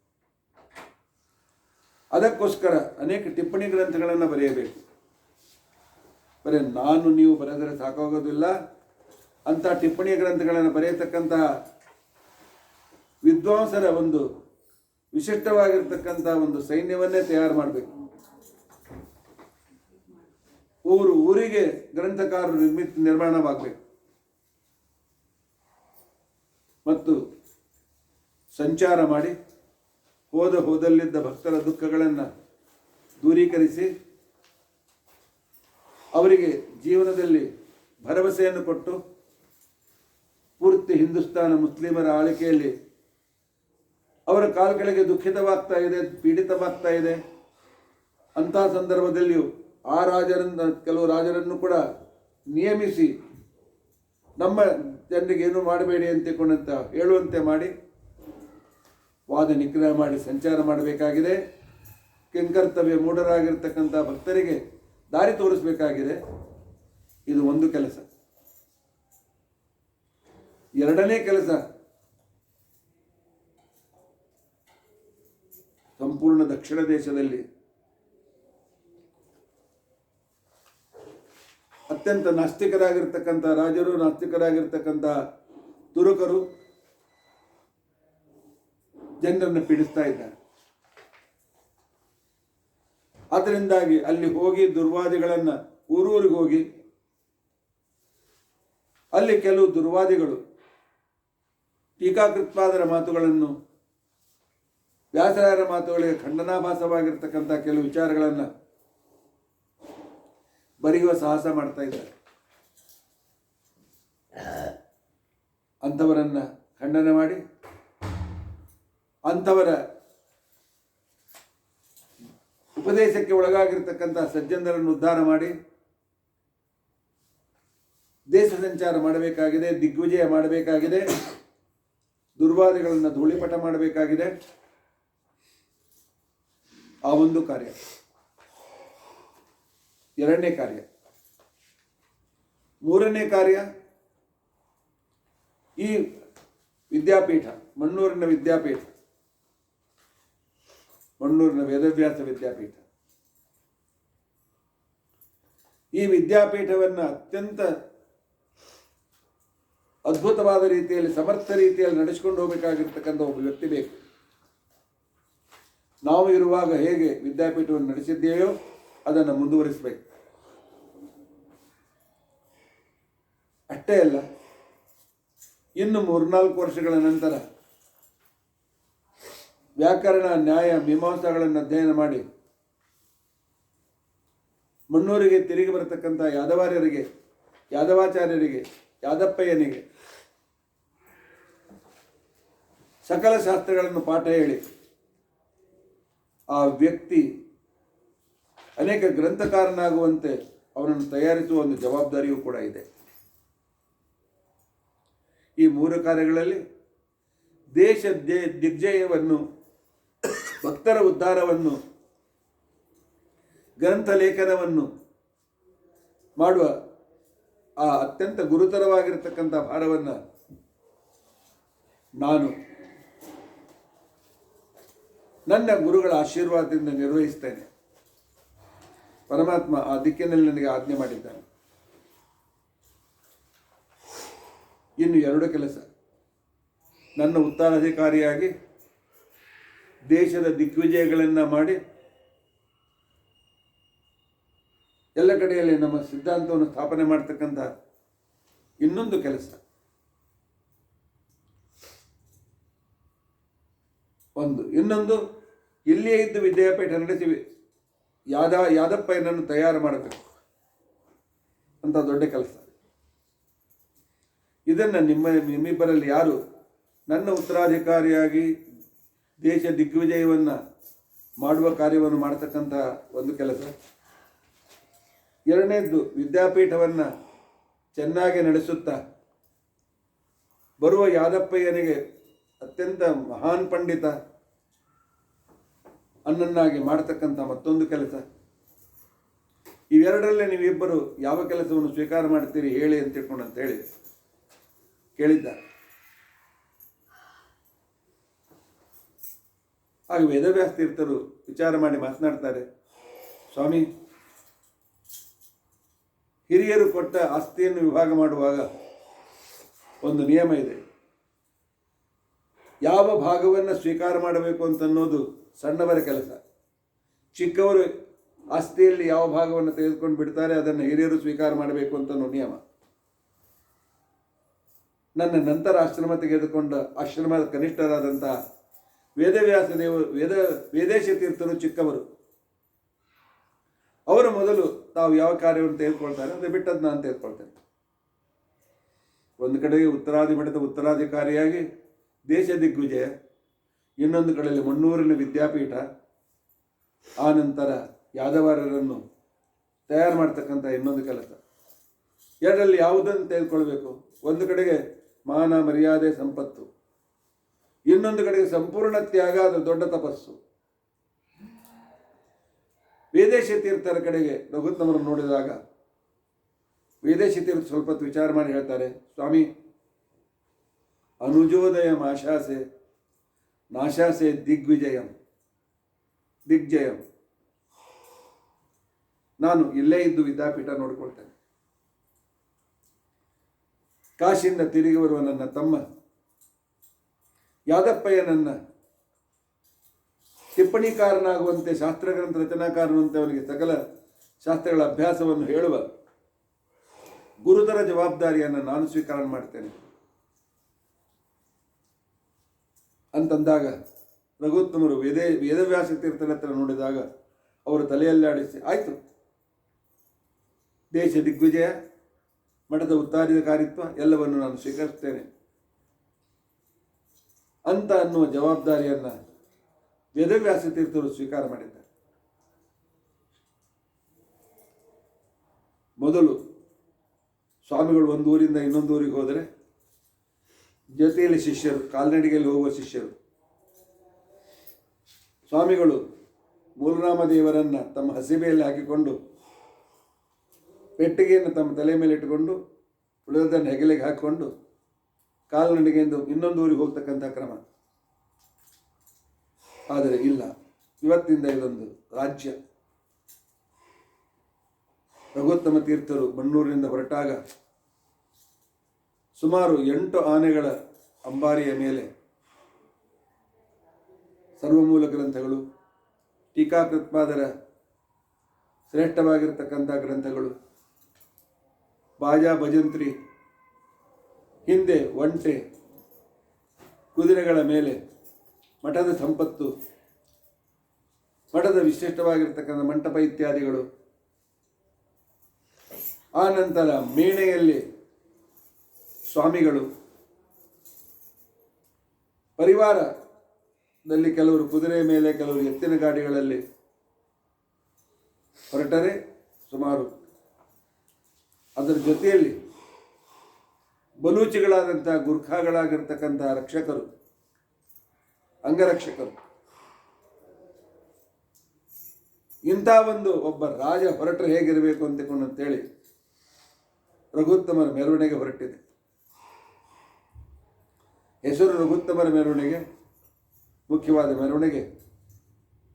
ಅದಕ್ಕೋಸ್ಕರ ಅನೇಕ ಟಿಪ್ಪಣಿ ಗ್ರಂಥಗಳನ್ನು ಬರೆಯಬೇಕು. ಬರೀ ನಾನು ನೀವು ಬರೆದರೆ ಸಾಕಾಗೋದಿಲ್ಲ. ಅಂಥ ಟಿಪ್ಪಣಿ ಗ್ರಂಥಗಳನ್ನು ಬರೆಯತಕ್ಕಂತಹ ವಿದ್ವಾಂಸರ ಒಂದು ವಿಶಿಷ್ಟವಾಗಿರ್ತಕ್ಕಂಥ ಒಂದು ಸೈನ್ಯವನ್ನೇ ತಯಾರು ಮಾಡಬೇಕು. ಊರಿಗೆ ಗ್ರಂಥಕಾರರು ನಿರ್ಮಾಣವಾಗಬೇಕು ಮತ್ತು ಸಂಚಾರ ಮಾಡಿ ಹೋದಲ್ಲಿದ್ದ ಭಕ್ತರ ದುಃಖಗಳನ್ನು ದೂರೀಕರಿಸಿ ಅವರಿಗೆ ಜೀವನದಲ್ಲಿ ಭರವಸೆಯನ್ನು ಕೊಟ್ಟು ಪೂರ್ತಿ ಹಿಂದೂಸ್ತಾನ ಮುಸ್ಲಿಮರ ಆಳ್ವಿಕೆಯಲ್ಲಿ ಅವರ ಕಾಲ ಕೆಳಗೆ ದುಃಖಿತವಾಗ್ತಾ ಇದೆ, ಪೀಡಿತವಾಗ್ತಾ ಇದೆ. ಅಂತಹ ಸಂದರ್ಭದಲ್ಲಿಯೂ ಆ ಕೆಲವು ರಾಜರನ್ನು ಕೂಡ ನಿಯಮಿಸಿ ನಮ್ಮ ಜನರಿಗೆ ಏನು ಮಾಡಬೇಡಿ ಅಂತ ಹೇಳುವಂತೆ ಮಾಡಿ ವಾದ ನಿಗ್ರಹ ಮಾಡಿ ಸಂಚಾರ ಮಾಡಬೇಕಾಗಿದೆ. ಕಿಂಕರ್ತವ್ಯ ಮೂಢರಾಗಿರ್ತಕ್ಕಂಥ ಭಕ್ತರಿಗೆ ದಾರಿ ತೋರಿಸಬೇಕಾಗಿದೆ. ಇದು ಒಂದು ಕೆಲಸ. ಎರಡನೇ ಕೆಲಸ, ಸಂಪೂರ್ಣ ದಕ್ಷಿಣ ದೇಶದಲ್ಲಿ ಅತ್ಯಂತ ನಾಸ್ತಿಕರಾಗಿರ್ತಕ್ಕಂಥ ರಾಜರು, ನಾಸ್ತಿಕರಾಗಿರ್ತಕ್ಕಂಥ ತುರುಕರು ಜನರನ್ನು ಪೀಡಿಸ್ತಾ ಇದ್ದಾರೆ. ಅದರಿಂದಾಗಿ ಅಲ್ಲಿ ಹೋಗಿ ದುರ್ವಾದಿಗಳನ್ನು ಊರೂರಿಗೆ ಹೋಗಿ ಅಲ್ಲಿ ಕೆಲವು ದುರ್ವಾದಿಗಳು ಟೀಕಾಕೃತ್ಪಾದರ ಮಾತುಗಳನ್ನು, ವ್ಯಾಸರಾಯರ ಮಾತುಗಳಿಗೆ ಖಂಡನಾಭಾಸವಾಗಿರ್ತಕ್ಕಂಥ ಕೆಲವು ವಿಚಾರಗಳನ್ನು ಬರೆಯುವ ಸಾಹಸ ಮಾಡ್ತಾ ಇದ್ದಾರೆ. ಅಂಥವರನ್ನು ಖಂಡನೆ ಮಾಡಿ ಅಂಥವರ ಉಪದೇಶಕ್ಕೆ ಒಳಗಾಗಿರ್ತಕ್ಕಂಥ ಸಜ್ಜನರನ್ನು ಉದ್ಧಾರ ಮಾಡಿ ದೇಶ ಸಂಚಾರ ಮಾಡಬೇಕಾಗಿದೆ, ದಿಗ್ವಿಜಯ ಮಾಡಬೇಕಾಗಿದೆ, ದುರ್ವಾದಿಗಳನ್ನು ಧೂಳಿಪಟ ಮಾಡಬೇಕಾಗಿದೆ. ಆ ಒಂದು ಕಾರ್ಯ. ಎರಡನೇ ಕಾರ್ಯ. ಮೂರನೇ ಕಾರ್ಯ, ಈ ವಿದ್ಯಾಪೀಠ, ಮಣ್ಣೂರಿನ ವಿದ್ಯಾಪೀಠ, ಮಣ್ಣೂರಿನ ವೇದವ್ಯಾಸ ವಿದ್ಯಾಪೀಠ, ಈ ವಿದ್ಯಾಪೀಠವನ್ನು ಅತ್ಯಂತ ಅದ್ಭುತವಾದ ರೀತಿಯಲ್ಲಿ, ಸಮರ್ಥ ರೀತಿಯಲ್ಲಿ ನಡೆಸಿಕೊಂಡು ಹೋಗಬೇಕಾಗಿರ್ತಕ್ಕಂಥ ಒಬ್ಬ ವ್ಯಕ್ತಿ ಬೇಕು. ನಾವು ಇರುವಾಗ ಹೇಗೆ ವಿದ್ಯಾಪೀಠವನ್ನು ನಡೆಸಿದ್ದೇವೆಯೋ ಅದನ್ನು ಮುಂದುವರಿಸಬೇಕು. ಅಷ್ಟೇ ಅಲ್ಲ, ಇನ್ನು 3-4 ವರ್ಷಗಳ ನಂತರ ವ್ಯಾಕರಣ, ನ್ಯಾಯ, ಮೀಮಾಂಸಾಗಳನ್ನು ಅಧ್ಯಯನ ಮಾಡಿ ಮಣ್ಣೂರಿಗೆ ತಿರುಗಿ ಬರತಕ್ಕಂಥ ಯಾದವಾರ್ಯರಿಗೆ, ಯಾದವಾಚಾರ್ಯರಿಗೆ, ಯಾದಪ್ಪಯ್ಯನಿಗೆ ಸಕಲ ಶಾಸ್ತ್ರಗಳನ್ನು ಪಾಠ ಹೇಳಿ ಆ ವ್ಯಕ್ತಿ ಅನೇಕ ಗ್ರಂಥಕಾರನಾಗುವಂತೆ ಅವನನ್ನು ತಯಾರಿಸುವ ಒಂದು ಜವಾಬ್ದಾರಿಯೂ ಕೂಡ ಇದೆ. ಈ 3 ಕಾರ್ಯಗಳಲ್ಲಿ ದೇಶ ದಿಗ್ವಿಜಯವನ್ನು, ಭಕ್ತರ ಉದ್ಧಾರವನ್ನು, ಗ್ರಂಥ ಲೇಖನವನ್ನು ಮಾಡುವ ಆ ಅತ್ಯಂತ ಗುರುತರವಾಗಿರತಕ್ಕಂಥ ಭಾರವನ್ನು ನಾನು ನನ್ನ ಗುರುಗಳ ಆಶೀರ್ವಾದದಿಂದ ನಿರ್ವಹಿಸ್ತೇನೆ. ಪರಮಾತ್ಮ ಆ ದಿಕ್ಕಿನಲ್ಲಿ ನನಗೆ ಆಜ್ಞೆ ಮಾಡಿದ್ದಾನೆ. ಇನ್ನು 2 ಕೆಲಸ. ನನ್ನ ಉತ್ತರಾಧಿಕಾರಿಯಾಗಿ ದೇಶದ ದಿಗ್ವಿಜಯಗಳನ್ನು ಮಾಡಿ ಎಲ್ಲ ಕಡೆಯಲ್ಲಿ ನಮ್ಮ ಸಿದ್ಧಾಂತವನ್ನು ಸ್ಥಾಪನೆ ಮಾಡ್ತಕ್ಕಂಥ ಇನ್ನೊಂದು ಕೆಲಸ. ಇನ್ನೊಂದು ಇಲ್ಲಿಯೇ ಇದ್ದು ವಿದ್ಯಾಪೀಠ ನಡೆಸಿ ಯಾದಪ್ಪಯ್ಯನನ್ನು ತಯಾರು ಮಾಡಬೇಕು ಅಂತ ದೊಡ್ಡ ಕೆಲಸ. ಇದನ್ನು ನಿಮ್ಮಿಬ್ಬರಲ್ಲಿ ಯಾರು ನನ್ನ ಉತ್ತರಾಧಿಕಾರಿಯಾಗಿ ದೇಶ ದಿಗ್ವಿಜಯವನ್ನು ಮಾಡುವ ಕಾರ್ಯವನ್ನು ಮಾಡತಕ್ಕಂಥ ಒಂದು ಕೆಲಸ. 2ನೇದ್ದು, ವಿದ್ಯಾಪೀಠವನ್ನು ಚೆನ್ನಾಗಿ ನಡೆಸುತ್ತಾ ಬರುವ ಯಾದಪ್ಪಯ್ಯನಿಗೆ ಅತ್ಯಂತ ಮಹಾನ್ ಪಂಡಿತ ಅನ್ನನ್ನಾಗಿ ಮಾಡತಕ್ಕಂಥ ಮತ್ತೊಂದು ಕೆಲಸ. ಇವೆರಡರಲ್ಲೇ ನೀವಿಬ್ಬರು ಯಾವ ಕೆಲಸವನ್ನು ಸ್ವೀಕಾರ ಮಾಡ್ತೀರಿ ಹೇಳಿ ಅಂತ ತಿಳ್ಕೊಂಡು ಅಂತ ಹೇಳಿ ಕೇಳಿದ್ದಾರೆ. ಆಗ ವೇದವ್ಯಾಸ ತೀರ್ಥರು ವಿಚಾರ ಮಾಡಿ ಮಾತನಾಡ್ತಾರೆ. ಸ್ವಾಮಿ, ಹಿರಿಯರು ಕೊಟ್ಟ ಆಸ್ತಿಯನ್ನು ವಿಭಾಗ ಮಾಡುವಾಗ ಒಂದು ನಿಯಮ ಇದೆ. ಯಾವ ಭಾಗವನ್ನು ಸ್ವೀಕಾರ ಮಾಡಬೇಕು ಅಂತನ್ನೋದು ಸಣ್ಣವರ ಕೆಲಸ. ಚಿಕ್ಕವರು ಆಸ್ತಿಯಲ್ಲಿ ಯಾವ ಭಾಗವನ್ನು ತೆಗೆದುಕೊಂಡು ಬಿಡ್ತಾರೆ ಅದನ್ನು ಹಿರಿಯರು ಸ್ವೀಕಾರ ಮಾಡಬೇಕು ಅಂತನೋ ನಿಯಮ. ನನ್ನ ನಂತರ ಆಶ್ರಮ ತೆಗೆದುಕೊಂಡ ಆಶ್ರಮದ ಕನಿಷ್ಠರಾದಂಥ ವೇದವ್ಯಾಸ ವೇದೇಶ ತೀರ್ಥರು ಚಿಕ್ಕವರು. ಅವರು ಮೊದಲು ತಾವು ಯಾವ ಕಾರ್ಯವನ್ನು ತೆಗೆದುಕೊಳ್ತಾರೆ ಅಂದರೆ ಬಿಟ್ಟದ್ದು ನಾನು ತೆಗೆದುಕೊಳ್ತೇನೆ. ಒಂದು ಕಡೆಗೆ ಉತ್ತರಾಧಿಮಠದ ಉತ್ತರಾಧಿಕಾರಿಯಾಗಿ ದೇಶ ದಿಗ್ವಿಜಯ, ಇನ್ನೊಂದು ಕಡೆಯಲ್ಲಿ ಮಣ್ಣೂರಿನ ವಿದ್ಯಾಪೀಠ, ಆ ನಂತರ ಯಾದವಾರರನ್ನು ತಯಾರು ಮಾಡ್ತಕ್ಕಂಥ ಇನ್ನೊಂದು ಕೆಲಸ. ಎರಡರಲ್ಲಿ ಯಾವುದನ್ನು ತೆಗೆದುಕೊಳ್ಬೇಕು? ಒಂದು ಕಡೆಗೆ ಮಾನ ಮರ್ಯಾದೆ ಸಂಪತ್ತು, ಇನ್ನೊಂದು ಕಡೆಗೆ ಸಂಪೂರ್ಣ ತ್ಯಾಗ, ಅದು ದೊಡ್ಡ ತಪಸ್ಸು. ವೇದೇಶ ತೀರ್ಥರ ಕಡೆಗೆ ರಘುತ್ತಮರನ್ನು ನೋಡಿದಾಗ ವೇದೇಶ ತೀರ್ಥ ಸ್ವಲ್ಪ ಹೊತ್ತು ವಿಚಾರ ಮಾಡಿ ಹೇಳ್ತಾರೆ, ಸ್ವಾಮಿ, ಅನುಜೋದಯಂ ಆಶಾಸೆ ನಾಶಾಸೆ ದಿಗ್ವಿಜಯಂ ದಿಗ್ಜಯಂ. ನಾನು ಇಲ್ಲೇ ಇದ್ದು ವಿದ್ಯಾಪೀಠ ನೋಡಿಕೊಳ್ತೇನೆ. ಕಾಶಿಯಿಂದ ತಿರುಗಿ ಬರುವ ನನ್ನ ತಮ್ಮ ಯಾದಪ್ಪಯ್ಯನನ್ನ ಟಿಪ್ಪಣಿಕಾರನಾಗುವಂತೆ, ಶಾಸ್ತ್ರಗ್ರಂಥ ರಚನಾಕಾರನಂತೆ ಅವನಿಗೆ ಸಕಲ ಶಾಸ್ತ್ರಗಳ ಅಭ್ಯಾಸವನ್ನು ಹೇಳುವ ಗುರುತರ ಜವಾಬ್ದಾರಿಯನ್ನು ನಾನು ಸ್ವೀಕಾರ ಮಾಡ್ತೇನೆ ಅಂತಂದಾಗ ರಘುತ್ತಮರು ವೇದವ್ಯಾಸ ತೀರ್ಥರ ಹತ್ರ ನೋಡಿದಾಗ ಅವರು ತಲೆಯಲ್ಲಾಡಿಸಿ, ಆಯಿತು, ದೇಶ ದಿಗ್ವಿಜಯ, ಮಠದ ಉತ್ತರಾಧಿಕಾರಿತ್ವ ಎಲ್ಲವನ್ನು ನಾನು ಸ್ವೀಕರಿಸ್ತೇನೆ ಅಂತ ಅನ್ನುವ ಜವಾಬ್ದಾರಿಯನ್ನು ವೇದವ್ಯಾಸ ತೀರ್ಥರು ಸ್ವೀಕಾರ ಮಾಡಿದ್ದಾರೆ. ಮೊದಲು ಸ್ವಾಮಿಗಳು ಒಂದು ಊರಿಂದ ಇನ್ನೊಂದು ಊರಿಗೆ ಹೋದರೆ ಜೊತೆಯಲ್ಲಿ ಶಿಷ್ಯರು, ಕಾಲ್ನಡಿಗೆಯಲ್ಲಿ ಹೋಗುವ ಶಿಷ್ಯರು. ಸ್ವಾಮಿಗಳು ಮೂಲರಾಮ ದೇವರನ್ನು ತಮ್ಮ ಹಸಿಬೆಯಲ್ಲಿ ಹಾಕಿಕೊಂಡು ಪೆಟ್ಟಿಗೆಯನ್ನು ತಮ್ಮ ತಲೆ ಮೇಲೆ ಇಟ್ಟುಕೊಂಡು ಉಳಿದನ್ನು ಹೆಗಲಿಗೆ ಹಾಕಿಕೊಂಡು ಕಾಲ್ನಡಿಗೆಯಿಂದ ಇನ್ನೊಂದು ಊರಿಗೆ ಹೋಗ್ತಕ್ಕಂಥ ಕ್ರಮ. ಆದರೆ ಇಲ್ಲ, ಇವತ್ತಿಂದ ಇದೊಂದು ರಾಜ್ಯ. ರಘುತ್ತಮ ತೀರ್ಥರು ಮಣ್ಣೂರಿನಿಂದ ಹೊರಟಾಗ ಸುಮಾರು 8 ಆನೆಗಳ ಅಂಬಾರಿಯ ಮೇಲೆ ಸರ್ವಮೂಲ ಗ್ರಂಥಗಳು, ಟೀಕಾಕೃತ್ಪಾದರ ಶ್ರೇಷ್ಠವಾಗಿರತಕ್ಕಂಥ ಗ್ರಂಥಗಳು, ಬಾಜಾ ಭಜಂತ್ರಿ ಹಿಂದೆ ಒಂಟೆ, ಕುದುರೆಗಳ ಮೇಲೆ ಮಠದ ಸಂಪತ್ತು, ಮಠದ ವಿಶಿಷ್ಟವಾಗಿರ್ತಕ್ಕಂಥ ಮಂಟಪ ಇತ್ಯಾದಿಗಳು, ಆ ನಂತರ ಮೇಣೆಯಲ್ಲಿ ಸ್ವಾಮಿಗಳು, ಪರಿವಾರದಲ್ಲಿ ಕೆಲವರು ಕುದುರೆ ಮೇಲೆ, ಕೆಲವರು ಎತ್ತಿನ ಗಾಡಿಗಳಲ್ಲಿ ಹೊರಟರೆ ಸುಮಾರು. ಅದರ ಜೊತೆಯಲ್ಲಿ ಬಲೂಚಿಗಳಾದಂಥ ಗುರ್ಖಾಗಳಾಗಿರ್ತಕ್ಕಂಥ ರಕ್ಷಕರು, ಅಂಗರಕ್ಷಕರು, ಇಂಥ ಒಬ್ಬ ರಾಜ ಹೊರಟರೆ ಹೇಗಿರಬೇಕು ಅಂತೇಳಿ ರಘುತ್ತಮರ ಮೆರವಣಿಗೆ ಹೊರಟಿದೆ. ಹೆಸರು ರಘುತ್ತಮರ ಮೆರವಣಿಗೆ. ಮುಖ್ಯವಾದ ಮೆರವಣಿಗೆ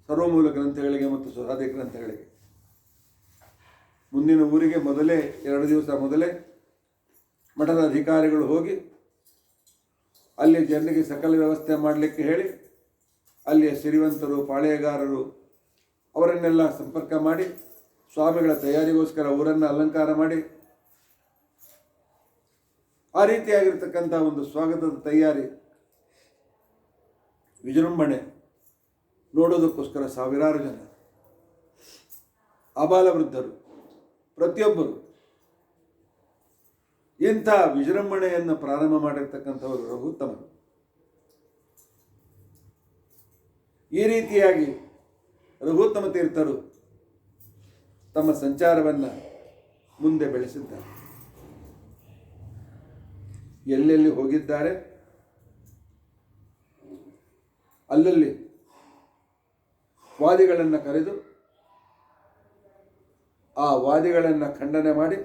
ಸರ್ವಮೂಲ ಗ್ರಂಥಗಳಿಗೆ ಮತ್ತು ಸುಧಾದಿ ಗ್ರಂಥಗಳಿಗೆ. ಮುಂದಿನ ಊರಿಗೆ ಮೊದಲೇ 2 ದಿವಸ ಮೊದಲೇ ಮಠದ ಅಧಿಕಾರಿಗಳು ಹೋಗಿ ಅಲ್ಲಿ ಜನರಿಗೆ ಸಕಲ ವ್ಯವಸ್ಥೆ ಮಾಡಲಿಕ್ಕೆ ಹೇಳಿ, ಅಲ್ಲಿಯ ಸಿರಿವಂತರು, ಪಾಳೆಯಗಾರರು ಅವರನ್ನೆಲ್ಲ ಸಂಪರ್ಕ ಮಾಡಿ ಸ್ವಾಮಿಗಳ ತಯಾರಿಗೋಸ್ಕರ ಊರನ್ನು ಅಲಂಕಾರ ಮಾಡಿ ಆ ರೀತಿಯಾಗಿರ್ತಕ್ಕಂಥ ಒಂದು ಸ್ವಾಗತದ ತಯಾರಿ, ವಿಜೃಂಭಣೆ ನೋಡೋದಕ್ಕೋಸ್ಕರ ಸಾವಿರಾರು ಜನ, ಆಬಾಲ ವೃದ್ಧರು, ಪ್ರತಿಯೊಬ್ಬರು ಇಂಥ ವಿಜೃಂಭಣೆಯನ್ನು ಪ್ರಾರಂಭ ಮಾಡಿರ್ತಕ್ಕಂಥವರು ರಘುತ್ತಮರು. ಈ ರೀತಿಯಾಗಿ ರಘುತ್ತಮ ತೀರ್ಥರು ತಮ್ಮ ಸಂಚಾರವನ್ನು ಮುಂದೆ ಬೆಳೆಸಿದ್ದಾರೆ. ಎಲ್ಲೆಲ್ಲಿ ಹೋಗಿದ್ದಾರೆ ಅಲ್ಲಲ್ಲಿ ವಾದಿಗಳನ್ನು ಕರೆದು ಆ ವಾದಿಗಳನ್ನು ಖಂಡನೆ ಮಾಡಿ,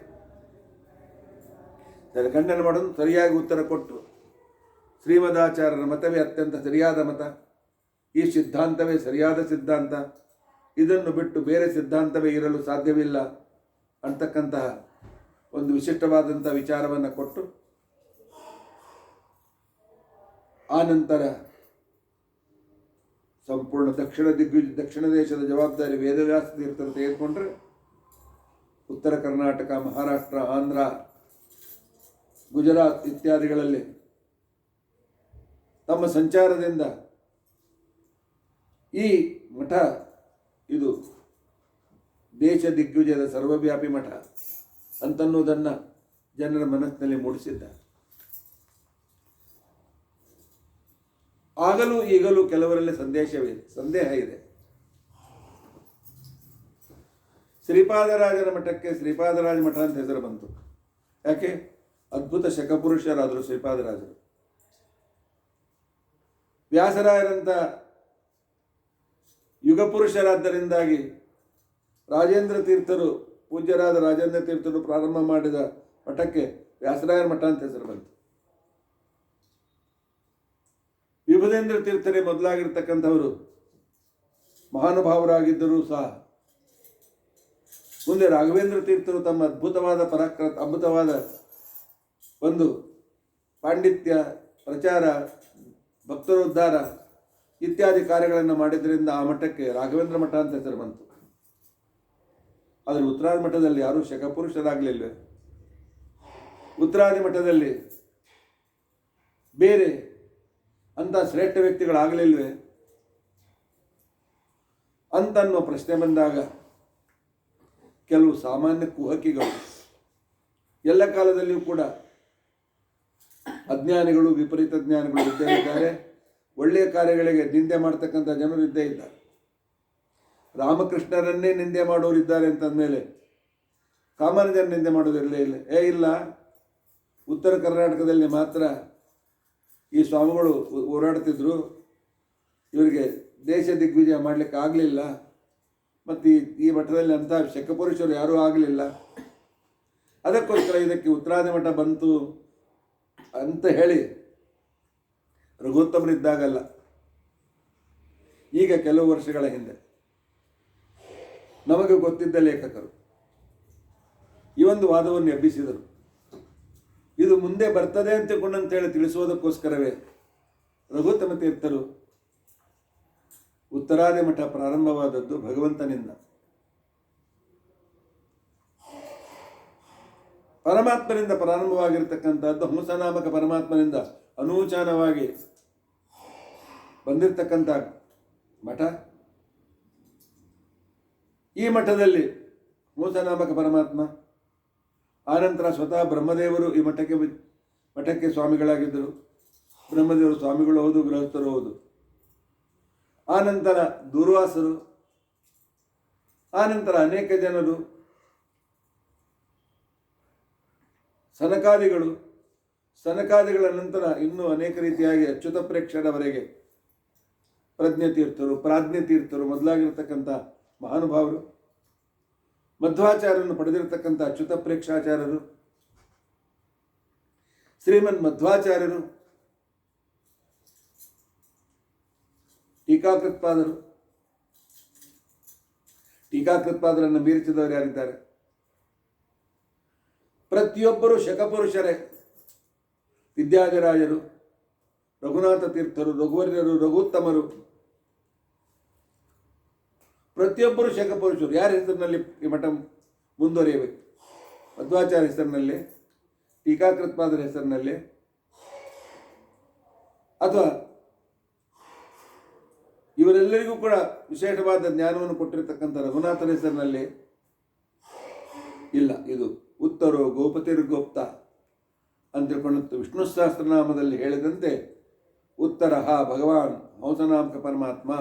ಖಂಡನೆ ಮಾಡೋದು ಸರಿಯಾಗಿ ಉತ್ತರ ಕೊಟ್ಟು, ಶ್ರೀಮದಾಚಾರ್ಯರ ಮತವೇ ಅತ್ಯಂತ ಸರಿಯಾದ ಮತ, ಈ ಸಿದ್ಧಾಂತವೇ ಸರಿಯಾದ ಸಿದ್ಧಾಂತ, ಇದನ್ನು ಬಿಟ್ಟು ಬೇರೆ ಸಿದ್ಧಾಂತವೇ ಇರಲು ಸಾಧ್ಯವಿಲ್ಲ ಅಂತಕ್ಕಂತಹ ಒಂದು ವಿಶಿಷ್ಟವಾದಂಥ ವಿಚಾರವನ್ನು ಕೊಟ್ಟು, ಆ ನಂತರ ಸಂಪೂರ್ಣ ದಕ್ಷಿಣ ದೇಶದ ಜವಾಬ್ದಾರಿ ವೇದವ್ಯಾಸ ತೀರ್ಥರು ತೆಗೆದುಕೊಂಡ್ರೆ, ಉತ್ತರ ಕರ್ನಾಟಕ, ಮಹಾರಾಷ್ಟ್ರ, ಆಂಧ್ರ, ಗುಜರಾತ್ ಇತ್ಯಾದಿಗಳಲ್ಲಿ ತಮ್ಮ ಸಂಚಾರದಿಂದ ಈ ಮಠ ಇದು ದೇಶ ದಿಗ್ವಿಜಯದ ಸರ್ವವ್ಯಾಪಿ ಮಠ ಅಂತನ್ನುವುದನ್ನು ಜನರ ಮನಸ್ಸಿನಲ್ಲಿ ಮೂಡಿಸಿದ್ದಾರೆ. ಆಗಲೂ ಈಗಲೂ ಕೆಲವರಲ್ಲಿ ಸಂದೇಹ ಇದೆ. ಶ್ರೀಪಾದರಾಜರ ಮಠಕ್ಕೆ ಶ್ರೀಪಾದರಾಜ ಮಠ ಅಂತ ಹೆಸರು ಬಂತು. ಯಾಕೆ? ಅದ್ಭುತ ಶಕಪುರುಷರಾದರು ಶ್ರೀಪಾದರಾಜರು. ವ್ಯಾಸರಾಯರಂಥ ಯುಗಪುರುಷರಾದ್ದರಿಂದಾಗಿ ರಾಜೇಂದ್ರ ತೀರ್ಥರು, ಪೂಜ್ಯರಾದ ರಾಜೇಂದ್ರ ತೀರ್ಥರು ಪ್ರಾರಂಭ ಮಾಡಿದ ಮಠಕ್ಕೆ ವ್ಯಾಸರಾಯರ ಮಠ ಅಂತ ಹೆಸರು ಬಂತು. ವಿಭುಧೇಂದ್ರ ತೀರ್ಥರೇ ಮೊದಲಾಗಿರ್ತಕ್ಕಂಥವರು ಮಹಾನುಭಾವರಾಗಿದ್ದರೂ ಸಹ ಮುಂದೆ ರಾಘವೇಂದ್ರ ತೀರ್ಥರು ತಮ್ಮ ಅದ್ಭುತವಾದ ಒಂದು ಪಾಂಡಿತ್ಯ, ಪ್ರಚಾರ, ಭಕ್ತರೋದ್ಧಾರ ಇತ್ಯಾದಿ ಕಾರ್ಯಗಳನ್ನು ಮಾಡಿದ್ದರಿಂದ ಆ ಮಠಕ್ಕೆ ರಾಘವೇಂದ್ರ ಮಠ ಅಂತ ಹೆಸರು ಬಂತು. ಆದರೆ ಉತ್ತರಾದಿ ಮಠದಲ್ಲಿ ಯಾರೂ ಶಕಪುರುಷರಾಗಲಿಲ್ವೇ? ಉತ್ತರಾದಿ ಮಠದಲ್ಲಿ ಬೇರೆ ಅಂಥ ಶ್ರೇಷ್ಠ ವ್ಯಕ್ತಿಗಳಾಗಲಿಲ್ವೇ ಅಂತನ್ನುವ ಪ್ರಶ್ನೆ ಬಂದಾಗ ಕೆಲವು ಸಾಮಾನ್ಯ ಕುಹಕಿಗಳು, ಎಲ್ಲ ಕಾಲದಲ್ಲಿಯೂ ಕೂಡ ಅಜ್ಞಾನಿಗಳು, ವಿಪರೀತ ಜ್ಞಾನಿಗಳು ಇದ್ದೇ ಇದ್ದಾರೆ. ಒಳ್ಳೆಯ ಕಾರ್ಯಗಳಿಗೆ ನಿಂದೆ ಮಾಡ್ತಕ್ಕಂಥ ಜನರು ಇದ್ದೇ ಇದ್ದಾರೆ. ರಾಮಕೃಷ್ಣರನ್ನೇ ನಿಂದೆ ಮಾಡೋರು ಇದ್ದಾರೆ ಅಂತಂದಮೇಲೆ ಸಾಮಾನ್ಯ ಜನ ನಿಂದೆ ಮಾಡೋದಿರಲೇ ಇಲ್ಲ. ಉತ್ತರ ಕರ್ನಾಟಕದಲ್ಲಿ ಮಾತ್ರ ಈ ಸ್ವಾಮಿಗಳು ಹೋರಾಡ್ತಿದ್ರು, ಇವರಿಗೆ ದೇಶ ದಿಗ್ವಿಜಯ ಮಾಡಲಿಕ್ಕೆ ಆಗಲಿಲ್ಲ, ಮತ್ತು ಈ ಮಠದಲ್ಲಿ ಅಂಥ ಶಕಪುರುಷರು ಯಾರೂ ಆಗಲಿಲ್ಲ, ಅದಕ್ಕೋಸ್ಕರ ಇದಕ್ಕೆ ಉತ್ತರಾದಿ ಮಠ ಬಂತು ಅಂತ ಹೇಳಿ ರಘುತ್ತಮರಿದ್ದಾಗಲ್ಲ, ಈಗ ಕೆಲವು ವರ್ಷಗಳ ಹಿಂದೆ ನಮಗೆ ಗೊತ್ತಿದ್ದ ಲೇಖಕರು ಈ ಒಂದು ವಾದವನ್ನು ಎಬ್ಬಿಸಿದರು. ಇದು ಮುಂದೆ ಬರ್ತದೆ ಅಂತೇಳಿ ತಿಳಿಸುವುದಕ್ಕೋಸ್ಕರವೇ ರಘುತ್ತಮ ತೀರ್ಥರು ಉತ್ತರಾದಿ ಮಠ ಪ್ರಾರಂಭವಾದದ್ದು ಭಗವಂತನಿಂದ. ಪರಮಾತ್ಮನಿಂದ ಪ್ರಾರಂಭವಾಗಿರ್ತಕ್ಕಂಥದ್ದು, ಹಂಸನಾಮಕ ಪರಮಾತ್ಮನಿಂದ ಅನೂಚಾನವಾಗಿ ಬಂದಿರತಕ್ಕಂಥ ಮಠ. ಈ ಮಠದಲ್ಲಿ ಹಂಸನಾಮಕ ಪರಮಾತ್ಮ, ಆನಂತರ ಸ್ವತಃ ಬ್ರಹ್ಮದೇವರು ಈ ಮಠಕ್ಕೆ ಸ್ವಾಮಿಗಳಾಗಿದ್ದರು. ಬ್ರಹ್ಮದೇವರು ಸ್ವಾಮಿಗಳು ಹೌದು, ಗೃಹಸ್ಥರು ಹೌದು. ಆನಂತರ ದೂರ್ವಾಸರು, ಆನಂತರ ಅನೇಕ ಜನರು, ಸನಕಾದಿಗಳ ನಂತರ ಇನ್ನೂ ಅನೇಕ ರೀತಿಯಾಗಿ ಅಚ್ಯುತ ಪ್ರೇಕ್ಷರವರೆಗೆ ಪ್ರಜ್ಞತೀರ್ಥರು, ಪ್ರಾಜ್ಞತೀರ್ಥರು ಮೊದಲಾಗಿರ್ತಕ್ಕಂಥ ಮಹಾನುಭಾವರು, ಮಧ್ವಾಚಾರ್ಯರನ್ನು ಪಡೆದಿರತಕ್ಕಂಥ ಅಚ್ಯುತ ಪ್ರೇಕ್ಷಾಚಾರ್ಯರು, ಶ್ರೀಮನ್ ಮಧ್ವಾಚಾರ್ಯರು, ಟೀಕಾಕೃತ್ಪಾದರನ್ನು ಮೀರಿಸಿದವರು ಯಾರಿದ್ದಾರೆ? ಪ್ರತಿಯೊಬ್ಬರು ಶಕಪುರುಷರೇ. ವಿದ್ಯಾಧಿರಾಜರು, ರಘುನಾಥ ತೀರ್ಥರು, ರಘುವರ್ಯರು, ರಘುತ್ತಮರು, ಪ್ರತಿಯೊಬ್ಬರು ಶಕಪುರುಷರು. ಯಾರ ಹೆಸರಿನಲ್ಲಿ ಈ ಮಠ ಮುಂದುವರಿಯಬೇಕು? ಮಧ್ವಾಚಾರ್ಯ ಹೆಸರಿನಲ್ಲಿ, ಟೀಕಾಕೃತ್ಪಾದರ ಹೆಸರಿನಲ್ಲಿ, ಅಥವಾ ಇವರೆಲ್ಲರಿಗೂ ಕೂಡ ವಿಶೇಷವಾದ ಜ್ಞಾನವನ್ನು ಕೊಟ್ಟಿರತಕ್ಕಂಥ ರಘುನಾಥನ ಹೆಸರಿನಲ್ಲಿ? ಇಲ್ಲ. ಇದು ಉತ್ತರೋ ಗೋಪತಿರ್ಗೋಪ್ತ ಅಂತ ತಿಳ್ಕೊಂಡು ವಿಷ್ಣು ಸಹಸ್ರನಾಮದಲ್ಲಿ ಹೇಳಿದಂತೆ ಉತ್ತರ ಭಗವಾನ್ ಹಂಸನಾಮಕ ಪರಮಾತ್ಮ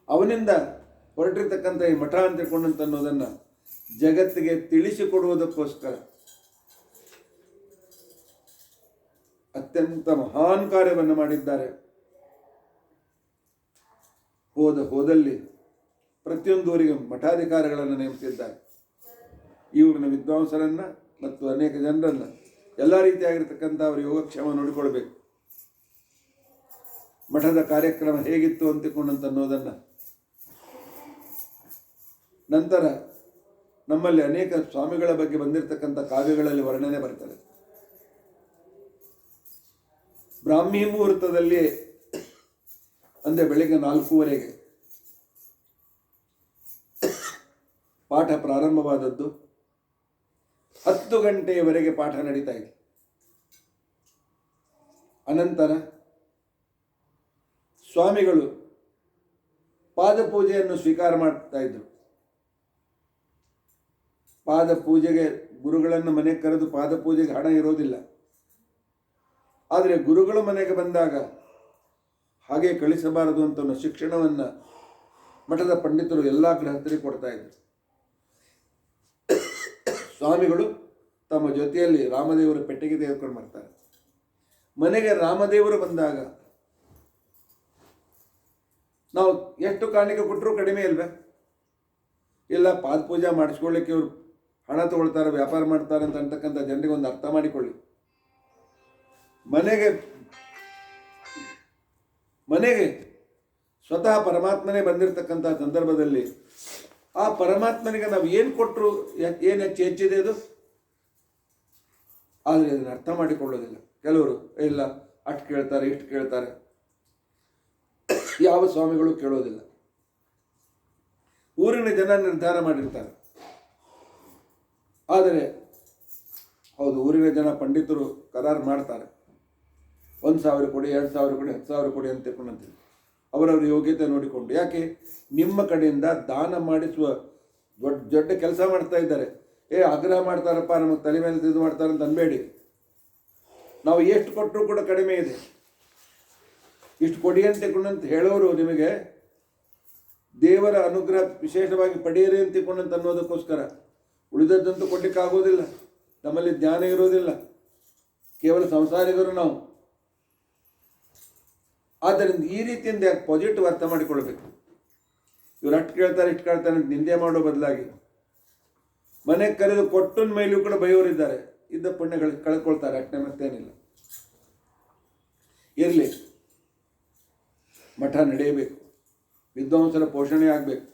ಅವನಿಂದ ಹೊರಟಿರ್ತಕ್ಕಂಥ ಈ ಮಠ ಅಂತ ತಿಳ್ಕೊಂಡಂತ ಅನ್ನೋದನ್ನು ಜಗತ್ತಿಗೆ ತಿಳಿಸಿಕೊಡುವುದಕ್ಕೋಸ್ಕರ ಅತ್ಯಂತ ಮಹಾನ್ ಕಾರ್ಯವನ್ನು ಮಾಡಿದ್ದಾರೆ. ಹೋದಲ್ಲಿ ಪ್ರತಿಯೊಂದು ಊರಿಗೆ ಮಠಾಧಿಕಾರಿಗಳನ್ನು ನೇಮಿಸಿದ್ದಾರೆ. ಈ ಊರಿನ ವಿದ್ವಾಂಸರನ್ನು ಮತ್ತು ಅನೇಕ ಜನರನ್ನು ಎಲ್ಲ ರೀತಿಯಾಗಿರ್ತಕ್ಕಂಥ ಅವರ ಯೋಗಕ್ಷೇಮ ನೋಡಿಕೊಳ್ಬೇಕು. ಮಠದ ಕಾರ್ಯಕ್ರಮ ಹೇಗಿತ್ತು ಅಂತಿಕೊಂಡಂತ ಅನ್ನೋದನ್ನು ನಂತರ ನಮ್ಮಲ್ಲಿ ಅನೇಕ ಸ್ವಾಮಿಗಳ ಬಗ್ಗೆ ಬಂದಿರತಕ್ಕಂಥ ಕಾವ್ಯಗಳಲ್ಲಿ ವರ್ಣನೆ ಬರ್ತದೆ. ಬ್ರಾಹ್ಮಿ ಮುಹೂರ್ತದಲ್ಲಿ ಅಂದರೆ ಬೆಳಗ್ಗೆ 4:15 ಪಾಠ ಪ್ರಾರಂಭವಾದದ್ದು. 10 ಗಂಟೆಯವರೆಗೆ ಪಾಠ ನಡೀತಾ ಇದೆ. ಅನಂತರ ಸ್ವಾಮಿಗಳು ಪಾದಪೂಜೆಯನ್ನು ಸ್ವೀಕಾರ ಮಾಡ್ತಾ ಇದ್ರು. ಪಾದಪೂಜೆಗೆ ಗುರುಗಳನ್ನು ಮನೆಗೆ ಕರೆದು ಪಾದಪೂಜೆಗೆ ಹಣ ಇರೋದಿಲ್ಲ. ಆದರೆ ಗುರುಗಳು ಮನೆಗೆ ಬಂದಾಗ ಹಾಗೆ ಕಳಿಸಬಾರದು ಅಂತ ಒಂದು ಶಿಕ್ಷಣವನ್ನು ಮಠದ ಪಂಡಿತರು ಎಲ್ಲ ಗೃಹಸ್ಥರಿಗೆ ಕೊಡ್ತಾ ಇದ್ರು. ಸ್ವಾಮಿಗಳು ತಮ್ಮ ಜೊತೆಯಲ್ಲಿ ರಾಮದೇವರ ಪೆಟ್ಟಿಗೆ ತೆಗೆದುಕೊಂಡು ಬರ್ತಾರೆ. ಮನೆಗೆ ರಾಮದೇವರು ಬಂದಾಗ ನಾವು ಎಷ್ಟು ಕಾಣಿಕೆ ಕೊಟ್ಟರೂ ಕಡಿಮೆ ಇಲ್ವೇ? ಇಲ್ಲ, ಪಾದಪೂಜೆ ಮಾಡಿಸ್ಕೊಳ್ಳಿಕ್ಕೆ ಇವರು ಹಣ ತಗೊಳ್ತಾರೆ, ವ್ಯಾಪಾರ ಮಾಡ್ತಾರೆ ಅಂತ ಅಂತಕ್ಕಂಥ ಜನರಿಗೆ ಒಂದು ಅರ್ಥ ಮಾಡಿಕೊಳ್ಳಿ. ಮನೆಗೆ ಸ್ವತಃ ಪರಮಾತ್ಮನೇ ಬಂದಿರತಕ್ಕಂಥ ಸಂದರ್ಭದಲ್ಲಿ ಆ ಪರಮಾತ್ಮನಿಗೆ ನಾವು ಏನು ಕೊಟ್ಟರು ಏನು ಹೆಚ್ಚಿದೆ ಅದು. ಆದರೆ ಅದನ್ನು ಅರ್ಥ ಮಾಡಿಕೊಳ್ಳೋದಿಲ್ಲ. ಕೆಲವರು ಇಲ್ಲ ಅಷ್ಟು ಕೇಳ್ತಾರೆ, ಇಷ್ಟು ಕೇಳ್ತಾರೆ, ಯಾವ ಸ್ವಾಮಿಗಳು ಕೇಳೋದಿಲ್ಲ. ಊರಿನ ಜನ ನಿರ್ಧಾರ ಮಾಡಿರ್ತಾರೆ. ಆದರೆ ಹೌದು, ಊರಿನ ಜನ ಪಂಡಿತರು ಕರಾರು ಮಾಡ್ತಾರೆ. 1,000 ಕೊಡಿ, 2,000 ಕೊಡಿ, 10,000 ಕೊಡಿ ಅಂತ ತಿಳ್ಕೊಂಡಂತೀವಿ. ಅವರವ್ರ ಯೋಗ್ಯತೆ ನೋಡಿಕೊಂಡು. ಯಾಕೆ? ನಿಮ್ಮ ಕಡೆಯಿಂದ ದಾನ ಮಾಡಿಸುವ ದೊಡ್ಡ ಕೆಲಸ ಮಾಡ್ತಾ ಇದ್ದಾರೆ. ಆಗ್ರಹ ಮಾಡ್ತಾರಪ್ಪ, ನಮಗೆ ತಲೆ ಮೇಲೆ ಇದು ಮಾಡ್ತಾರೆ ಅಂತ ಅನ್ಬೇಡಿ. ನಾವು ಎಷ್ಟು ಕೊಟ್ಟರೂ ಕೂಡ ಕಡಿಮೆ ಇದೆ. ಇಷ್ಟು ಕೊಡಿ ಅಂತ ತಿಳ್ಕೊಂಡಂತ ಹೇಳೋರು ನಿಮಗೆ ದೇವರ ಅನುಗ್ರಹ ವಿಶೇಷವಾಗಿ ಪಡೆಯಿರಿ ಅಂತ ತಿಳ್ಕೊಂಡಂತ ಅನ್ನೋದಕ್ಕೋಸ್ಕರ. ಉಳಿದದ್ದಂತೂ ಕೊಡಲಿಕ್ಕಾಗೋದಿಲ್ಲ. ನಮ್ಮಲ್ಲಿ ಜ್ಞಾನ ಇರೋದಿಲ್ಲ, ಕೇವಲ ಸಂಸಾರಿಗರು ನಾವು. ಆದ್ದರಿಂದ ಈ ರೀತಿಯಿಂದ ಪಾಸಿಟಿವ್ ಅರ್ಥ ಮಾಡಿಕೊಳ್ಬೇಕು. ಇವ್ರು ಅಷ್ಟು ಕೇಳ್ತಾರೆ, ಇಷ್ಟು ಕೇಳ್ತಾರೆ ಅಂತ ನಿಂದೆ ಮಾಡೋ ಬದಲಾಗಿ ಮನೆಗೆ ಕರೆದು ಕೊಟ್ಟನ ಮೇಲೂ ಕೂಡ ಬೈಯೋರಿದ್ದಾರೆ. ಇದ್ದ ಪುಣ್ಯಗಳು ಕಳ್ಕೊಳ್ತಾರೆ, ಅಷ್ಟೇ, ಮತ್ತೇನಿಲ್ಲ. ಇರಲಿ, ಮಠ ನಡೆಯಬೇಕು, ವಿದ್ವಾಂಸರ ಪೋಷಣೆ ಆಗಬೇಕು.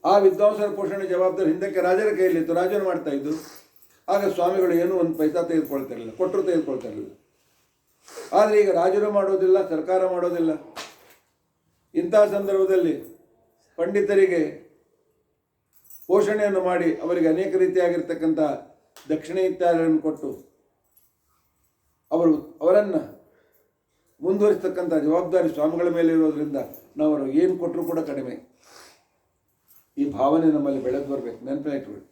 ಆ ವಿದ್ವಾಂಸರ ಪೋಷಣೆ ಜವಾಬ್ದಾರಿ ಹಿಂದಕ್ಕೆ ರಾಜರ ಕೈಯಲ್ಲಿತ್ತು, ರಾಜರು ಮಾಡ್ತಾ ಇದ್ದು. ಆಗ ಸ್ವಾಮಿಗಳು ಏನೂ ಒಂದು ಪೈಸಾ ತೆಗೆದುಕೊಳ್ತಾ ಇರಲಿಲ್ಲ, ಕೊಟ್ಟರು ತೆಗೆದುಕೊಳ್ತಾ ಇರಲಿಲ್ಲ. ಆದರೆ ಈಗ ರಾಜರು ಮಾಡೋದಿಲ್ಲ, ಸರ್ಕಾರ ಮಾಡೋದಿಲ್ಲ. ಇಂತಹ ಸಂದರ್ಭದಲ್ಲಿ ಪಂಡಿತರಿಗೆ ಪೋಷಣೆಯನ್ನು ಮಾಡಿ ಅವರಿಗೆ ಅನೇಕ ರೀತಿಯಾಗಿರ್ತಕ್ಕಂಥ ದಕ್ಷಿಣೆ ಇತ್ಯಾದಿಗಳನ್ನು ಕೊಟ್ಟು ಅವರನ್ನು ಮುಂದುವರಿಸ್ತಕ್ಕಂಥ ಜವಾಬ್ದಾರಿ ಸ್ವಾಮಿಗಳ ಮೇಲೆ ಇರೋದರಿಂದ ನಾವು ಅವ್ರಿಗೆ ಏನು ಕೊಟ್ಟರೂ ಕೂಡ ಕಡಿಮೆ. ಈ ಭಾವನೆ ನಮ್ಮಲ್ಲಿ ಬೆಳೆದು ಬರಬೇಕು, ನೆನಪಿನ ಇಟ್ಕೊಳ್ಳಿ.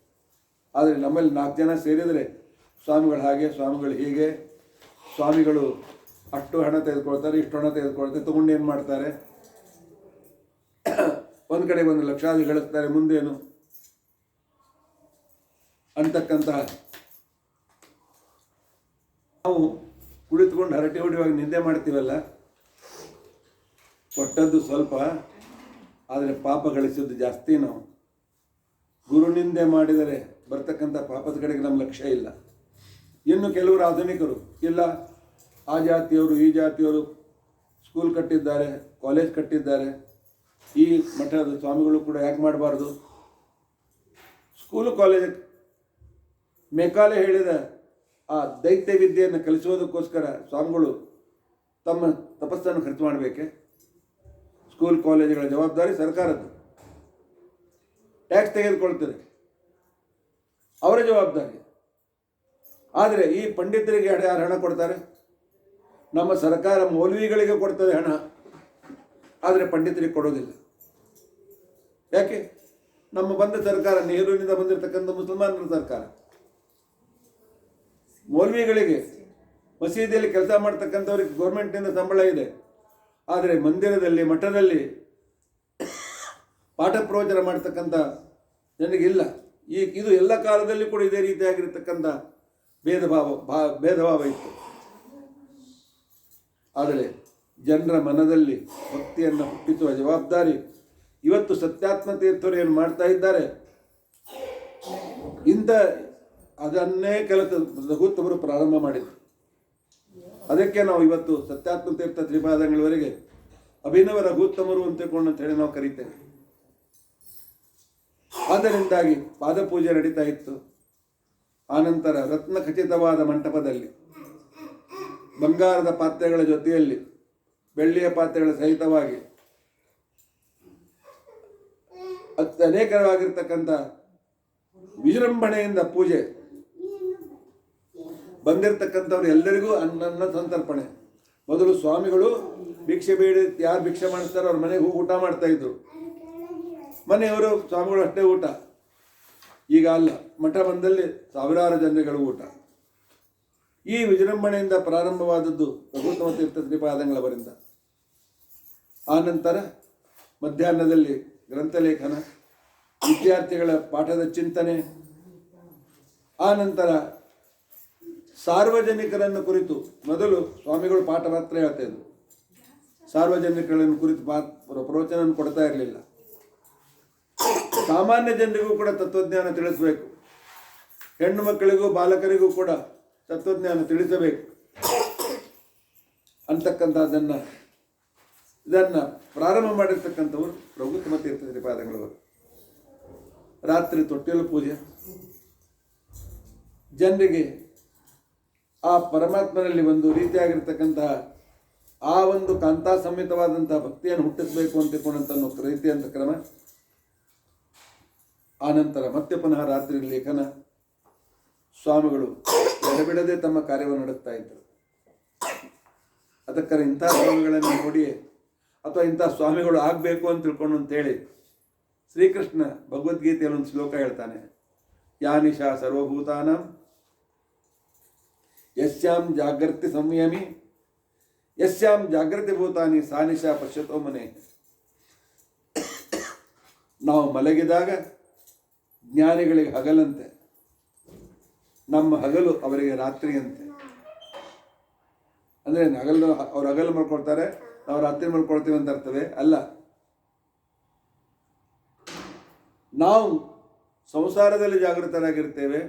ಆದರೆ ನಮ್ಮಲ್ಲಿ 4 ಜನ ಸೇರಿದರೆ ಸ್ವಾಮಿಗಳು ಹಾಗೆ, ಸ್ವಾಮಿಗಳು ಹೀಗೆ, ಸ್ವಾಮಿಗಳು ಅಷ್ಟು ಹಣ ತೆಗೆದುಕೊಳ್ತಾರೆ, ಇಷ್ಟು ಹಣ ತೆಗೆದುಕೊಳ್ತಾರೆ, ತಗೊಂಡು ಏನು ಮಾಡ್ತಾರೆ, ಒಂದು ಕಡೆ ಒಂದು ಲಕ್ಷಾದಿ ಗಳಿಸ್ತಾರೆ, ಮುಂದೇನು ಅಂತಕ್ಕಂತಹ ನಾವು ಕುಳಿತುಕೊಂಡು ಹರಟೆ ಹೊಡೆಯುವಾಗ ನಿಂದೆ ಮಾಡ್ತೀವಲ್ಲ, ಕೊಟ್ಟದ್ದು ಸ್ವಲ್ಪ ಆದರೆ ಪಾಪ ಗಳಿಸಿದ್ದು ಜಾಸ್ತಿ. ನಾವು ಗುರು ನಿಂದೆ ಮಾಡಿದರೆ ಬರ್ತಕ್ಕಂಥ ಪಾಪದ ಕಡೆಗೆ ನಮ್ಮ ಲಕ್ಷ್ಯ ಇಲ್ಲ. ಇನ್ನು ಕೆಲವರು ಆಧುನಿಕರು ಇಲ್ಲ, ಆ ಜಾತಿಯವರು ಈ ಜಾತಿಯವರು ಸ್ಕೂಲ್ ಕಟ್ಟಿದ್ದಾರೆ, ಕಾಲೇಜ್ ಕಟ್ಟಿದ್ದಾರೆ, ಈ ಮಠದ ಸ್ವಾಮಿಗಳು ಕೂಡ ಯಾಕೆ ಮಾಡಬಾರ್ದು? ಸ್ಕೂಲು ಕಾಲೇಜ್ ಮೆಕಾಲೆ ಹೇಳಿದ ಆ ದೈತ್ಯ ವಿದ್ಯೆಯನ್ನು ಕಲಿಸೋದಕ್ಕೋಸ್ಕರ ಸ್ವಾಮಿಗಳು ತಮ್ಮ ತಪಸ್ಸನ್ನು ಖರ್ಚು ಮಾಡಬೇಕೆ? ಸ್ಕೂಲ್ ಕಾಲೇಜುಗಳ ಜವಾಬ್ದಾರಿ ಸರ್ಕಾರದ್ದು, ಟ್ಯಾಕ್ಸ್ ತೆಗೆದುಕೊಳ್ತದೆ, ಅವರ ಜವಾಬ್ದಾರಿ. ಆದರೆ ಈ ಪಂಡಿತರಿಗೆ ಯಾರು ಹಣ ಕೊಡ್ತಾರೆ? ನಮ್ಮ ಸರ್ಕಾರ ಮೌಲ್ವಿಗಳಿಗೆ ಕೊಡ್ತದೆ ಹಣ, ಆದರೆ ಪಂಡಿತರಿಗೆ ಕೊಡೋದಿಲ್ಲ. ಯಾಕೆ? ನಮ್ಮ ಬಂದ ಸರ್ಕಾರ ನೆಹರೂನಿಂದ ಬಂದಿರತಕ್ಕಂಥ ಮುಸಲ್ಮಾನರ ಸರ್ಕಾರ. ಮೌಲ್ವಿಗಳಿಗೆ ಮಸೀದಿಯಲ್ಲಿ ಕೆಲಸ ಮಾಡ್ತಕ್ಕಂಥವ್ರಿಗೆ ಗೌರ್ಮೆಂಟ್ನಿಂದ ಸಂಬಳ ಇದೆ, ಆದರೆ ಮಂದಿರದಲ್ಲಿ ಮಠದಲ್ಲಿ ಪಾಠ ಪ್ರವಚನ ಮಾಡ್ತಕ್ಕಂಥ ಜನರಿಗಿಲ್ಲ. ಇದು ಎಲ್ಲ ಕಾಲದಲ್ಲಿ ಕೂಡ ಇದೇ ರೀತಿಯಾಗಿರ್ತಕ್ಕಂಥ ಭೇದಭಾವ ಇತ್ತು. ಆದರೆ ಜನರ ಮನದಲ್ಲಿ ಭಕ್ತಿಯನ್ನು ಹುಟ್ಟಿಸುವ ಜವಾಬ್ದಾರಿ ಇವತ್ತು ಸತ್ಯಾತ್ಮ ತೀರ್ಥರು ಏನು ಮಾಡ್ತಾ ಇದ್ದಾರೆ, ಅದನ್ನೇ ಕೆಲಸ ರಘುತ್ತಮರು ಪ್ರಾರಂಭ ಮಾಡಿದರು. ಅದಕ್ಕೆ ನಾವು ಇವತ್ತು ಸತ್ಯಾತ್ಮ ತೀರ್ಥ ತ್ರಿಪಾದಂಗಳವರೆಗೆ ಅಭಿನವ ರಘುತ್ತಮರು ಅಂತ ಹೇಳಿ ನಾವು ಕರೀತೇವೆ. ಆದ್ದರಿಂದಾಗಿ ಪಾದಪೂಜೆ ನಡೀತಾ ಇತ್ತು. ಆನಂತರ ರತ್ನ ಖಚಿತವಾದ ಮಂಟಪದಲ್ಲಿ ಬಂಗಾರದ ಪಾತ್ರೆಗಳ ಜೊತೆಯಲ್ಲಿ ಬೆಳ್ಳಿಯ ಪಾತ್ರೆಗಳ ಸಹಿತವಾಗಿ ಅನೇಕವಾಗಿರ್ತಕ್ಕಂಥ ವಿಜೃಂಭಣೆಯಿಂದ ಪೂಜೆ. ಬಂದಿರತಕ್ಕಂಥವ್ರು ಎಲ್ಲರಿಗೂ ಅನ್ನ ಸಂತರ್ಪಣೆ. ಮೊದಲು ಸ್ವಾಮಿಗಳು ಭಿಕ್ಷೆ ಬೇಡಿ ಯಾರು ಭಿಕ್ಷೆ ಮಾಡ್ತಾರೋ ಅವ್ರ ಮನೆಗೆ ಹೋಗಿ ಊಟ ಮಾಡ್ತಾ ಇದ್ರು. ಮನೆಯವರು ಸ್ವಾಮಿಗಳು ಅಷ್ಟೇ ಊಟ. ಈಗ ಅಲ್ಲ, ಮಠ ಬಂದಲ್ಲಿ ಸಾವಿರಾರು ಜನಗಳು ಊಟ. ಈ ವಿಜೃಂಭಣೆಯಿಂದ ಪ್ರಾರಂಭವಾದದ್ದು ರಘುತ್ತಮ ತೀರ್ಥ ಶ್ರೀಪಾದಂಗಳವರಿಂದ. ಆನಂತರ ಮಧ್ಯಾಹ್ನದಲ್ಲಿ ಗ್ರಂಥಲೇಖನ, ವಿದ್ಯಾರ್ಥಿಗಳ ಪಾಠದ ಚಿಂತನೆ, ಆನಂತರ ಸಾರ್ವಜನಿಕರನ್ನು ಕುರಿತು ಮೊದಲು ಸ್ವಾಮಿಗಳು ಪಾಠ ಮಾತ್ರ ಹೇಳ್ತಾ ಇದ್ರು. ಸಾರ್ವಜನಿಕರನ್ನು ಕುರಿತು ಪ್ರವಚನ ಕೊಡ್ತಾ ಇರಲಿಲ್ಲ. ಸಾಮಾನ್ಯ ಜನರಿಗೂ ಕೂಡ ತತ್ವಜ್ಞಾನ ತಿಳಿಸಬೇಕು, ಹೆಣ್ಣು ಮಕ್ಕಳಿಗೂ ಬಾಲಕರಿಗೂ ಕೂಡ ತತ್ವಜ್ಞಾನ ತಿಳಿಸಬೇಕು ಇದನ್ನು ಪ್ರಾರಂಭ ಮಾಡಿರ್ತಕ್ಕಂಥವರು ರಘುತ್ತಮ ತೀರ್ಥ ಶ್ರೀಪಾದಂಗಳವರು. ರಾತ್ರಿ ತೊಟ್ಟಿಲು ಪೂಜೆ, ಜನರಿಗೆ ಆ ಪರಮಾತ್ಮನಲ್ಲಿ ಒಂದು ರೀತಿಯಾಗಿರ್ತಕ್ಕಂತಹ ಆ ಒಂದು ಕಾಂತಾ ಸಮೇತವಾದಂತಹ ಭಕ್ತಿಯನ್ನು ಹುಟ್ಟಿಸಬೇಕು ಅಂತ ರೀತಿಯಂಥ ಕ್ರಮ. ಆನಂತರ ಮತ್ತೆ ಪುನಃ ರಾತ್ರಿ ಲೇಖನ. ಸ್ವಾಮಿಗಳು ಎಡಬಿಡದೆ ತಮ್ಮ ಕಾರ್ಯವನ್ನು ನಡೆಸ್ತಾ ಇದ್ದರು. ಅದಕ್ಕೆ ಇಂಥ ಸ್ವಾಮಿಗಳನ್ನು ನೋಡಿ ಅಥವಾ ಇಂಥ ಸ್ವಾಮಿಗಳು ಆಗಬೇಕು ಅಂತ ತಿಳ್ಕೊಂಡು ಅಂತೇಳಿ ಶ್ರೀಕೃಷ್ಣ ಭಗವದ್ಗೀತೆಯಲ್ಲಿ ಒಂದು ಶ್ಲೋಕ ಹೇಳ್ತಾನೆ. ಯಾ ನಿಶಾ ಸರ್ವಭೂತಾನಾಂ ಯಸ್ಯಾಂ ಜಾಗೃತಿ ಸಂಯಮಿ ಯಸ್ಯಾಂ ಜಾಗೃತಿ ಭೂತಾನಿ ಸಾ ನಿಶಾ ಪಶ್ಯತೋ ಮನೆ. ನಾವು ಮಲಗಿದಾಗ ಜ್ಞಾನಿಗಳಿಗೆ ಹಗಲಂತೆ, ನಮ್ಮ ಹಗಲು ಅವರಿಗೆ ರಾತ್ರಿಯಂತೆ. ಅಂದರೆ ಅವ್ರು ಹಗಲು ಮಾಡ್ಕೊಳ್ತಾರೆ, ನಾವು ರಾತ್ರಿ ಮಾಡ್ಕೊಳ್ತೀವಿ ಅಂತ ಅರ್ಥವೇ ಅಲ್ಲ. ನಾವು ಸಂಸಾರದಲ್ಲಿ ಜಾಗೃತರಾಗಿರ್ತೇವೆ,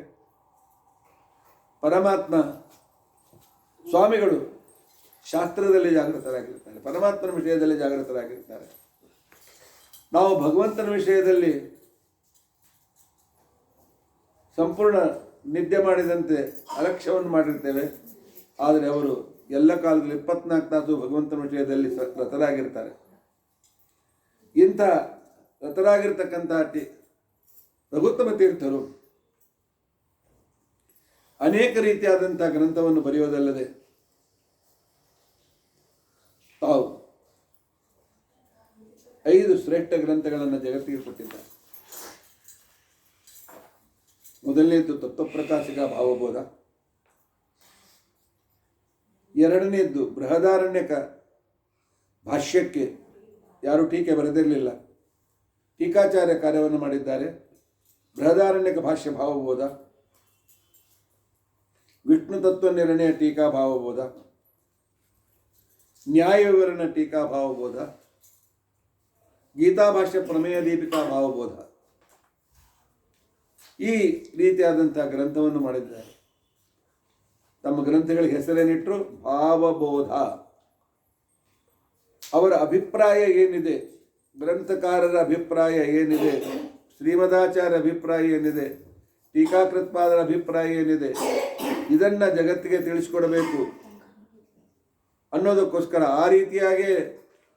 ಪರಮಾತ್ಮ ಸ್ವಾಮಿಗಳು ಶಾಸ್ತ್ರದಲ್ಲಿ ಜಾಗೃತರಾಗಿರ್ತಾರೆ, ಪರಮಾತ್ಮನ ವಿಷಯದಲ್ಲಿ ಜಾಗೃತರಾಗಿರ್ತಾರೆ. ನಾವು ಭಗವಂತನ ವಿಷಯದಲ್ಲಿ ಸಂಪೂರ್ಣ ನಿದ್ದೆ ಮಾಡಿದಂತೆ ಅಲಕ್ಷ್ಯವನ್ನು ಮಾಡಿರ್ತೇವೆ. ಆದರೆ ಅವರು ಎಲ್ಲ ಕಾಲದಲ್ಲಿ 24 ತಾಸು ಭಗವಂತನ ವಿಷಯದಲ್ಲಿ ರತರಾಗಿರ್ತಾರೆ. ಇಂಥ ರತರಾಗಿರ್ತಕ್ಕಂಥ ರಘುತ್ತಮ ತೀರ್ಥರು ಅನೇಕ ರೀತಿಯಾದಂಥ ಗ್ರಂಥವನ್ನು ಬರೆಯೋದಲ್ಲದೆ ತಾವು 5 ಶ್ರೇಷ್ಠ ಗ್ರಂಥಗಳನ್ನು ಜಗತ್ತಿಗೆ ಕೊಟ್ಟಿದ್ದಾರೆ. ಮೊದಲನೇದ್ದು ತತ್ವಪ್ರಕಾಶಿಕ ಭಾವಬೋಧ, ಎರಡನೇದ್ದು ಬೃಹದಾರಣ್ಯಕ ಭಾಷ್ಯಕ್ಕೆ ಯಾರು ಟೀಕೆ ಬರೆದಿರಲಿಲ್ಲ, ಟೀಕಾಚಾರ್ಯ ಕಾರ್ಯವನ್ನು ಮಾಡಿದ್ದಾರೆ. ಬೃಹದಾರಣ್ಯಕ ಭಾಷ್ಯ ಭಾವಬೋಧ, ವಿಷ್ಣು ತತ್ವ ನಿರ್ಣಯ ಟೀಕಾ ಭಾವಬೋಧ, ನ್ಯಾಯ ವಿವರಣ ಟೀಕಾ ಭಾವಬೋಧ, ಗೀತಾಭಾಷ್ಯ ಪ್ರಮೇಯ ದೀಪಿಕಾ ಭಾವಬೋಧ, ಈ ರೀತಿಯಾದಂಥ ಗ್ರಂಥವನ್ನು ಮಾಡಿದ್ದಾರೆ. ತಮ್ಮ ಗ್ರಂಥಗಳಿಗೆ ಹೆಸರೇನಿಟ್ಟರು ಭಾವಬೋಧ. ಅವರ ಅಭಿಪ್ರಾಯ ಏನಿದೆ, ಗ್ರಂಥಕಾರರ ಅಭಿಪ್ರಾಯ ಏನಿದೆ, ಶ್ರೀಮದಾಚಾರ್ಯ ಅಭಿಪ್ರಾಯ ಏನಿದೆ, ಟೀಕಾಕೃತ್ಪಾದರ ಅಭಿಪ್ರಾಯ ಏನಿದೆ, ಇದನ್ನು ಜಗತ್ತಿಗೆ ತಿಳಿಸ್ಕೊಡಬೇಕು ಅನ್ನೋದಕ್ಕೋಸ್ಕರ ಆ ರೀತಿಯಾಗಿ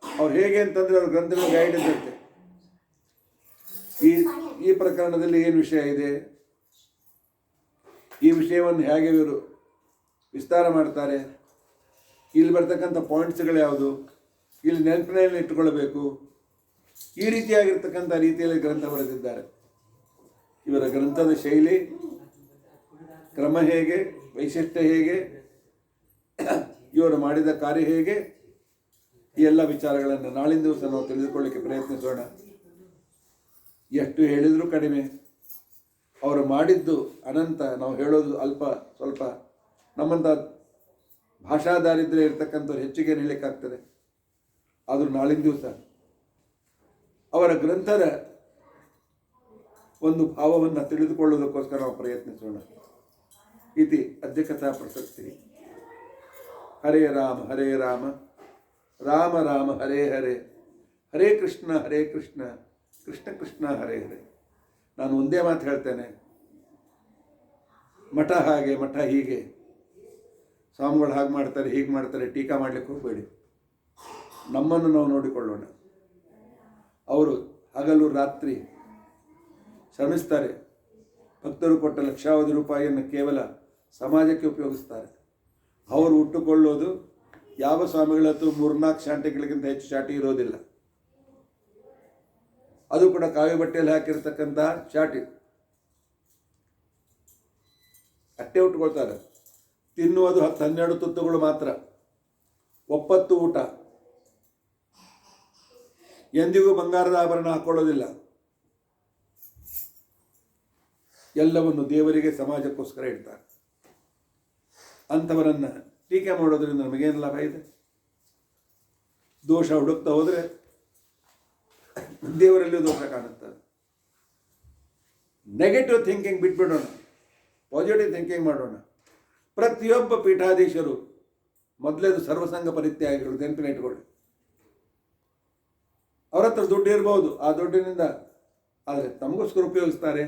ಅವ್ರು ಹೇಗೆ ಅಂತಂದರೆ ಅವ್ರ ಗ್ರಂಥಗಳು ಗೈಡ್ ಇರುತ್ತೆ. ಈ ಪ್ರಕರಣದಲ್ಲಿ ಏನು ವಿಷಯ ಇದೆ, ಈ ವಿಷಯವನ್ನು ಹೇಗೆ ಇವರು ವಿಸ್ತಾರ ಮಾಡ್ತಾರೆ, ಇಲ್ಲಿ ಬರ್ತಕ್ಕಂಥ ಪಾಯಿಂಟ್ಸ್ಗಳು ಯಾವುದು, ಇಲ್ಲಿ ನೆನಪಿನಲ್ಲಿ ಇಟ್ಟುಕೊಳ್ಬೇಕು, ಈ ರೀತಿಯಾಗಿರ್ತಕ್ಕಂಥ ರೀತಿಯಲ್ಲಿ ಗ್ರಂಥ ಬರೆದಿದ್ದಾರೆ. ಇವರ ಗ್ರಂಥದ ಶೈಲಿ, ಕ್ರಮ ಹೇಗೆ, ವೈಶಿಷ್ಟ್ಯ ಹೇಗೆ, ಇವರು ಮಾಡಿದ ಕಾರ್ಯ ಹೇಗೆ, ಈ ಎಲ್ಲ ವಿಚಾರಗಳನ್ನು ನಾಳಿನ ದಿವಸ ನಾವು ತಿಳಿದುಕೊಳ್ಳಿಕ್ಕೆ ಪ್ರಯತ್ನಿಸೋಣ. ಎಷ್ಟು ಹೇಳಿದರೂ ಕಡಿಮೆ, ಅವರು ಮಾಡಿದ್ದು ಅನಂತ, ನಾವು ಹೇಳೋದು ಅಲ್ಪ ಸ್ವಲ್ಪ. ನಮ್ಮಂಥ ಭಾಷಾ ದಾರಿದ್ರ್ಯ ಇರ್ತಕ್ಕಂಥವ್ರು ಹೆಚ್ಚಿಗೆ ಹೇಳಲಿಕ್ಕಾಗ್ತದೆ. ಆದರೂ ನಾಳಿನ ದಿವಸ ಅವರ ಗ್ರಂಥದ ಒಂದು ಭಾವವನ್ನು ತಿಳಿದುಕೊಳ್ಳೋದಕ್ಕೋಸ್ಕರ ನಾವು ಪ್ರಯತ್ನಿಸೋಣ. ಇತಿ ಅಧ್ಯಕ್ಷತಾ ಪ್ರಸಕ್ತಿ. ಹರೇ ರಾಮ ಹರೇ ರಾಮ, ರಾಮ ರಾಮ ಹರೇ ಹರೇ, ಹರೇ ಕೃಷ್ಣ ಕೃಷ್ಣ ಕೃಷ್ಣ ಹರೇ ಹರೇ. ನಾನು ಒಂದೇ ಮಾತು ಹೇಳ್ತೇನೆ, ಮಠ ಹಾಗೆ ಮಠ ಹೀಗೆ, ಸ್ವಾಮಿಗಳು ಹಾಗೆ ಮಾಡ್ತಾರೆ ಹೀಗೆ ಮಾಡ್ತಾರೆ ಟೀಕಾ ಮಾಡಲಿಕ್ಕೆ ಹೋಗಬೇಡಿ. ನಮ್ಮನ್ನು ನಾವು ನೋಡಿಕೊಳ್ಳೋಣ. ಅವರು ಹಗಲು ರಾತ್ರಿ ಶ್ರಮಿಸ್ತಾರೆ. ಭಕ್ತರು ಕೊಟ್ಟ ಲಕ್ಷಾವಧಿ ರೂಪಾಯಿಯನ್ನು ಕೇವಲ ಸಮಾಜಕ್ಕೆ ಉಪಯೋಗಿಸ್ತಾರೆ. ಅವರು ಹುಟ್ಟುಕೊಳ್ಳೋದು ಯಾವ ಸ್ವಾಮಿಗಳತ್ತು 3-4 ಶಾಂಟಿಗಳಿಗಿಂತ ಹೆಚ್ಚು ಶಾಟಿ ಇರೋದಿಲ್ಲ. ಅದು ಕೂಡ ಕಾವಿ ಬಟ್ಟೆಯಲ್ಲಿ ಹಾಕಿರ್ತಕ್ಕಂಥ ಶಾಟಿ ಅಟ್ಟೆ ಉಟ್ಕೊಳ್ತಾರೆ. ತಿನ್ನುವುದು 10-12 ತುತ್ತುಗಳು ಮಾತ್ರ, ಒಪ್ಪತ್ತು ಊಟ. ಎಂದಿಗೂ ಬಂಗಾರದ ಆಭರಣ ಹಾಕೊಳ್ಳೋದಿಲ್ಲ. ಎಲ್ಲವನ್ನು ದೇವರಿಗೆ ಸಮಾಜಕ್ಕೋಸ್ಕರ ಇಡ್ತಾರೆ. ಅಂಥವರನ್ನು ಟೀಕೆ ಮಾಡೋದ್ರಿಂದ ನಮಗೇನು ಲಾಭ ಇದೆ? ದೋಷ ಹುಡುಕ್ತಾ ಹೋದರೆ ದೇವರಲ್ಲಿಯೂ ದೋಷ ಕಾಣುತ್ತೆ. ನೆಗೆಟಿವ್ ಥಿಂಕಿಂಗ್ ಬಿಟ್ಬಿಡೋಣ, ಪಾಸಿಟಿವ್ ಥಿಂಕಿಂಗ್ ಮಾಡೋಣ. ಪ್ರತಿಯೊಬ್ಬ ಪೀಠಾಧೀಶರು ಮೊದಲೇದು ಸರ್ವಸಂಗ ಪರಿತ್ಯಾಗಿಗಳು, ನೆನಪಿನ ಇಟ್ಕೊಳ್ಳಿ. ಅವ್ರ ಹತ್ರ ದುಡ್ಡು ಇರ್ಬೋದು, ಆ ದುಡ್ಡಿನಿಂದ ಆದರೆ ತಮಗೋಸ್ಕರ ಉಪಯೋಗಿಸ್ತಾರೆ.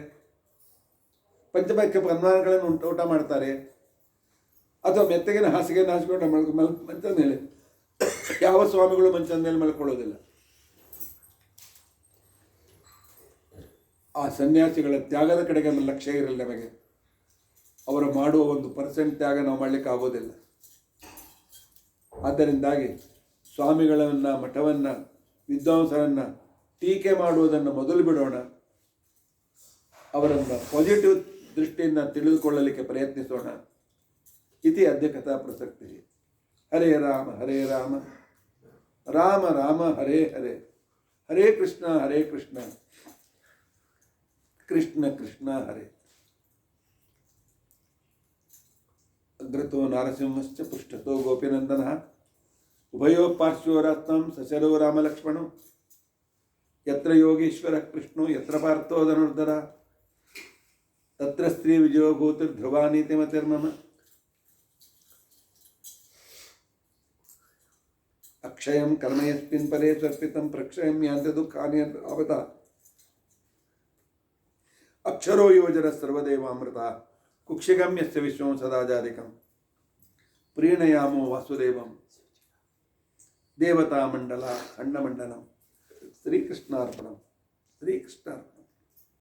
ಪಂಚಭಕ್ಯ ಪನ್ಮಾನಗಳನ್ನು ಊಟ ಮಾಡ್ತಾರೆ, ಅಥವಾ ಮೆತ್ತಗಿನ ಹಾಸಿಗೆಯನ್ನು ಹಾಸಿಕೊಂಡು ಮಂಚದ ಮೇಲೆ. ಯಾವ ಸ್ವಾಮಿಗಳು ಮಂಚದ ಮೇಲೆ ಮಲ್ಕೊಳ್ಳೋದಿಲ್ಲ. ಆ ಸನ್ಯಾಸಿಗಳ ತ್ಯಾಗದ ಕಡೆಗೆ ನಮ್ಮ ಲಕ್ಷ್ಯ ಇರಲ್ಲ ನಮಗೆ. ಅವರು ಮಾಡುವ 1% ತ್ಯಾಗ ನಾವು ಮಾಡಲಿಕ್ಕೆ ಆಗೋದಿಲ್ಲ. ಆದ್ದರಿಂದಾಗಿ ಸ್ವಾಮಿಗಳನ್ನು, ಮಠವನ್ನು, ವಿದ್ವಾಂಸರನ್ನು ಟೀಕೆ ಮಾಡುವುದನ್ನು ಮೊದಲು ಬಿಡೋಣ. ಅವರನ್ನು ಪಾಸಿಟಿವ್ ದೃಷ್ಟಿಯಿಂದ ತಿಳಿದುಕೊಳ್ಳಲಿಕ್ಕೆ ಪ್ರಯತ್ನಿಸೋಣ. ಇತಿ ಅಧ್ಯಕ್ಷತಾ ಪ್ರಸಕ್ತಿ. ಹರೇ ರಾಮ ರಾಮ ರಾಮ ಹರೇ ಹರೇ, ಹರೇ ಕೃಷ್ಣ ಕೃಷ್ಣ ಕೃಷ್ಣ ಹರೇ. ಅಗ್ರತೋ ನಾರಸಿಂಹಶ್ಚ ಪೃಷ್ಠತೋ ಗೋಪಿನಂದನಃ, ಉಭಯೋ ಪಾರ್ಶ್ವರಾತ್ಮಂ ಸಚರೋ ರಾಮಲಕ್ಷ್ಮಣೋ, ಯತ್ರ ಯೋಗೀಶ್ವರ ಕೃಷ್ಣೋ ಯತ್ರ ಪಾರ್ಥೋ ಧನುರ್ಧರ, ತತ್ರ ಸ್ತ್ರೀ ವಿಜಯೋ ಭೂತಿರ್ಧ್ರುವಾನೀತಿ ಮತಿರ್ಮಮ. ಅಕ್ಷಯಂ ಕರ್ಮಯಸ್ಮಿನ್ ಪರೇ ಸ್ವರ್ಪಿತಂ ಪ್ರಕ್ಷಯಂ ಯಾಂತ ದುಃಖಾನಿ ಅವತ. ಅಕ್ಷರೋ ಯೋಜನ ಸರ್ವದೇವಾಮೃತ, ಕುಕ್ಷಿಗಮ್ಯಸ್ಯ ವಿಶ್ವಂ ಸದಾಜಾರಿಕಂ, ಪ್ರೀಣಯಾಮೋ ವಾಸುದೇವಂ ದೇವತಾ ಮಂಡಲ ಅಂಡಮಂಡಲಂ. ಶ್ರೀಕೃಷ್ಣಾರ್ಪಣಂ.